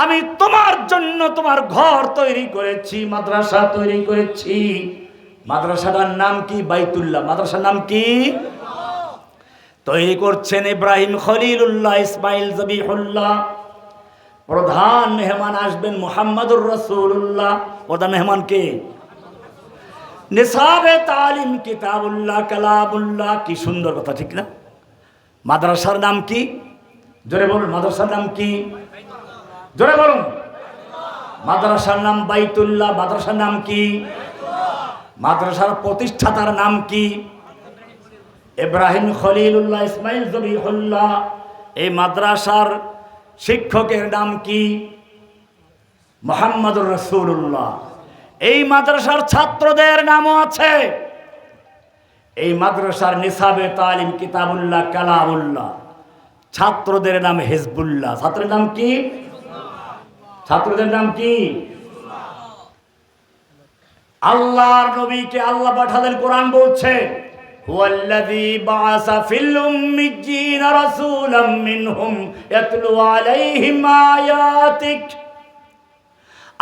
আমি তোমার জন্য তোমার ঘর তৈরি করেছি, মাদ্রাসা তৈরি করেছি। মাদ্রাসাটার নাম কি? বাইতুল্লাহ। মাদ্রাসার নাম কি? তৈরি করছেন ইব্রাহিম খলিলুল্লাহ, ইসমাইল জবিহুল্লাহ। প্রধান মেহমান আসবেন মুহাম্মাদুর রাসূলুল্লাহ। প্রধান মেহমান কে? নিসাবে তালিম কিতাবুল্লাহ কালামুল্লাহ। কি সুন্দর কথা, ঠিক না? মাদ্রাসার নাম কি? জোরে বলুন, মাদ্রাসার নাম কি? জোরে বলুন। মাদ্রাসার নাম বাইতুল্লাহ। মাদ্রাসার নাম কি? মাদ্রাসার প্রতিষ্ঠাতার নাম কি? ইব্রাহিম খলিলুল্লাহ, ইসমাইল জবিহুল্লাহ। এই মাদ্রাসার শিক্ষকের নাম কি? মুহাম্মাদুর রাসূলুল্লাহ। এই মাদ্রাসার ছাত্রদের নামও আছে। এই মাদ্রাসার নিসাবে তালিম কিতাবুল্লাহ কালামুল্লাহ। ছাত্রদের নাম হিজবুল্লাহ। ছাত্রের নাম কি? ছাত্রদের নাম কি? আল্লাহর নবীকে আল্লাহ পাঠালেন। কোরআন বলছে, হুয়াল্লাযী বাআসা ফিল উম্মিয়্যিনা রাসূলাম মিনহুম ইয়াতলু আলাইহিম আয়াতিক।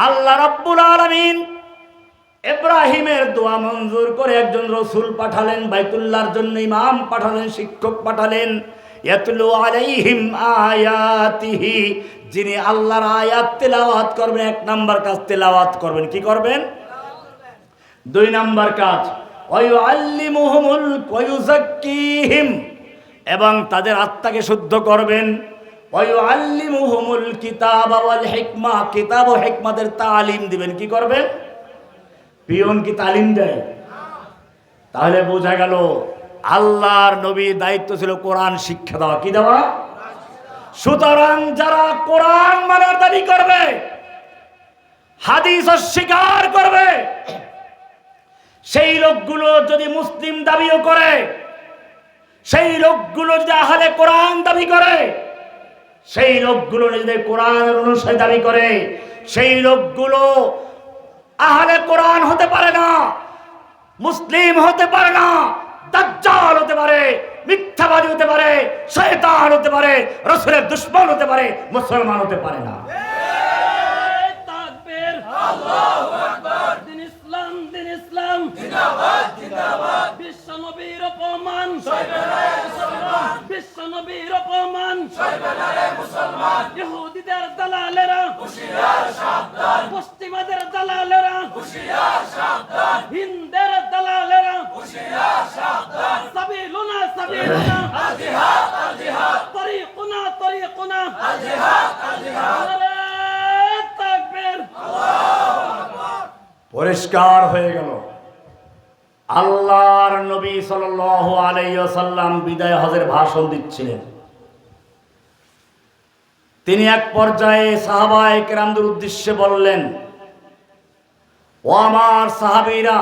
আল্লাহ রাব্বুল আলামিন ইব্রাহিমের দোয়া মঞ্জুর করে একজন রাসূল পাঠালেন, বাইতুল্লাহর জন্য ইমাম পাঠালেন, শিক্ষক পাঠালেন। ইয়াতলু আলাইহিম আয়াতিহি, যিনি আল্লাহর আয়াত তেলাওয়াত করবেন। এক নাম্বার কাজ তেলাওয়াত করবেন। কি করবেন? দুই নাম্বার কাজ ওয়ায়ুআল্লিমুহুমুল ওয়ায়ুযাক্কিহিম, এবং তাদের আত্মাকে শুদ্ধ করবেন। ওয়ায়ুআল্লিমুহুমুল কিতাবা ওয়াল হিকমা, কিতাব ও হিকমতের তালিম দিবেন। কি করবেন? পিয়ন কি তালিম দেয়? তাহলে বোঝা গেল আল্লাহর নবীর দায়িত্ব ছিল কোরআন শিক্ষা দেওয়া। কি দেওয়া? সুতরাং যারা কোরআন মানার দাবি করবে, হাদিস অস্বীকার করবে, সেই লোকগুলো যদি মুসলিম দাবিও করে, সেই লোকগুলো যদি আহলে কোরআন দাবি করে, সেই লোকগুলো যদি কোরআনের অনুসারী দাবি করে, সেই লোকগুলো আহলে কোরআন হতে পারে না, মুসলিম হতে পারে না, দাজ্জাল হতে পারে, মিথ্যাবাদী হতে পারে, শয়তান হতে পারে, রাসূলের দুশমন হতে পারে, মুসলমান হতে পারে না। তাকবীর, আল্লাহু আকবার। দিন ইসলাম, দিন ইসলাম জিন্দাবাদ, জিন্দাবাদ। বিশ্ব নবীর অপমান সইবে না রে মুসলমান, বিশ্ব নবীর অপমান সইবে না রে মুসলমান। ইহুদিদের দালালেরা হুঁশিয়ার সাবধান, পশ্চিমাদের দালালেরা হুঁশিয়ার সাবধান, হিন্দের দালালেরা হুঁশিয়ার সাবধান। সাবিলুনা সাবিলুনা আল জিহাদ, আল জিহাদ। তরিকুনা তরিকুনা আল জিহাদ, আল জিহাদ। পরিষ্কার হয়ে গেল। আল্লাহর নবী সাল্লাল্লাহু আলাইহি ওয়াসাল্লাম বিদায় হজের ভাষণ দিচ্ছিলেন। তিনি এক পর্যায়ে সাহাবায়ে কেরামদের উদ্দেশ্যে বললেন, ও আমার সাহাবীরা,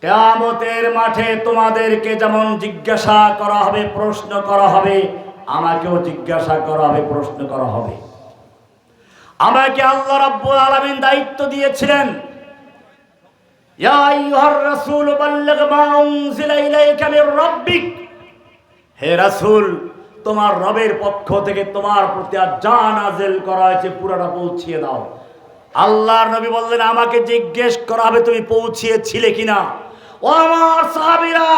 কিয়ামতের মাঠে তোমাদেরকে যেমন জিজ্ঞাসা করা হবে, প্রশ্ন করা হবে, আমাকেও জিজ্ঞাসা করা হবে, প্রশ্ন করা হবে। আমাকে আল্লাহ রাব্বুল আলামিন দায়িত্ব দিয়েছিলেন, ইয়া আইয়ুহার রাসূল বাল্লিগ মা উনজিলা ইলাইকা মির রাব্বিক। হে রাসূল, তোমার রবের পক্ষ থেকে তোমার প্রতি যা নাযিল করা হয়েছে পুরোটা পৌঁছিয়ে দাও। আল্লাহর নবী বললেন, আমাকে জিজ্ঞেস করা হবে তুমি পৌঁছিয়েছিলে কিনা। ও আমার সাহাবীরা,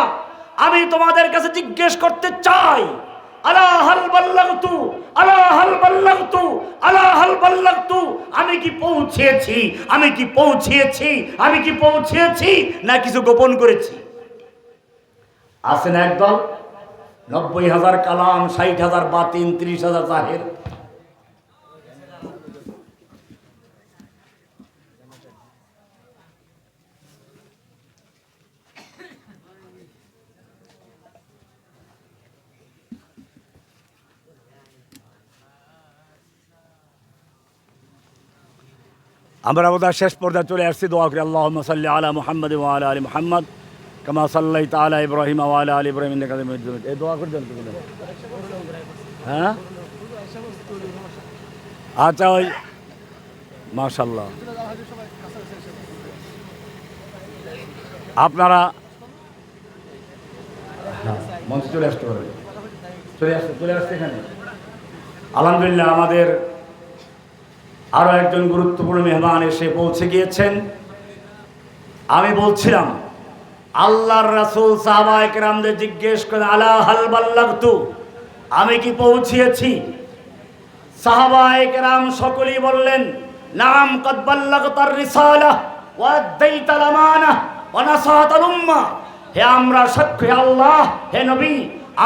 আমি তোমাদের কাছে জিজ্ঞেস করতে চাই, আলা হাল বাল্লাগতু, আলা হাল বাল্লাগতু, আলা হাল বাল্লাগতু। আমি কি পৌঁছিয়েছি? আমি কি পৌঁছিয়েছি? আমি কি পৌঁছিয়েছি না কিছু গোপন করেছি? আসেন একদল 90,000 কালাম, 60,000 বাতিন, 30,000 জাহের। আমরা বোধহয় শেষ পর্যায়ে চলে আসছি। দোয়া করি, আল্লাহুম্মা সাল্লি আলা মুহাম্মাদ ওয়া আলা আলি মুহাম্মাদ কামা সাল্লাইতা আলা ইব্রাহিম ওয়া আলা আলি ইব্রাহিম ইন্নাকা হামিদুম মাজিদ। এই দোয়া করে দেন তো। হ্যাঁ, আচ্ছা, ওই মাশাআল্লাহ। আপনারা মঞ্চে চলে আসতে পারেন। চলে আসতে এখানে। আলহামদুলিল্লাহ আমাদের আরো একজন গুরুত্বপূর্ণ মেহমান এসে পৌঁছে গিয়েছেন। আমি বলছিলাম আল্লাহর রাসূল সাহাবায়ে কেরামদের জিজ্ঞেস করেন আলা হাল বাল্লাগতু, আমি কি পৌঁছিয়েছি? সাহাবায়ে কেরাম সকলেই বললেন নাম কদ বাল্লাগতার রিসালাহ ওয়া আদাইতাল আমানাহ ওয়া নাসাহাতাল উম্মাহ। হে আমরা সাক্ষ্য, হে আল্লাহ, হে নবী,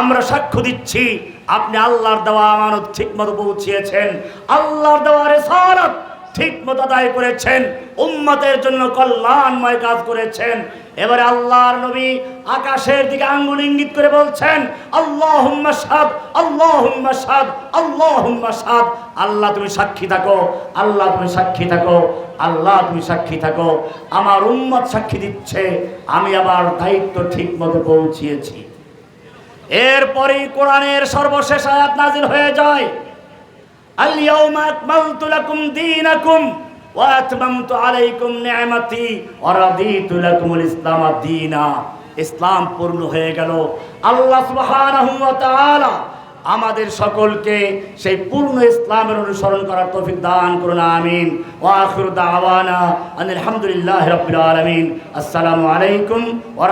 আমরা সাক্ষ্য দিচ্ছি আপনি আল্লাহর দেওয়া আমানত ঠিকমতো পৌঁছিয়েছেন, আল্লাহর দেওয়া রিসালাত ঠিকমতো আদায় করেছেন, উম্মতের জন্য কল্যাণময় কাজ করেছেন। এবারে আল্লাহর নবী আকাশের দিকে আঙ্গুল ইঙ্গিত করে বলছেন আল্লাহুম্মা শাহাদ, আল্লাহুম্মা শাহাদ, আল্লাহুম্মা শাহাদ। আল্লাহ তুমি সাক্ষী থাকো, আল্লাহ তুমি সাক্ষী থাকো, আল্লাহ তুমি সাক্ষী থাকো। আমার উম্মত সাক্ষী দিচ্ছে আমি আমার দায়িত্ব ঠিকমতো পৌঁছিয়েছি। এরপরেই কোরআনের সর্বশেষ আয়াত নাজিল হয়ে যায় আল-ইয়াওমা আকমালতু লাকুম দীনাকুম ওয়া আতমামতু আলাইকুম নি'মাতি ওয়া রাদিতু লাকুমুল ইসলাম দীনা। ইসলাম পূর্ণ হয়ে গেল। আল্লাহ সুবহানাহু ওয়া তাআলা আমাদের সকলকে সেই পূর্ণ ইসলামের অনুসরণ করার তৌফিক দান করুন, আমিন। ওয়া আখিরু দাওয়ানা আলহামদুলিল্লাহি রাব্বিল আলামিন। আসসালামু আলাইকুম ওয়া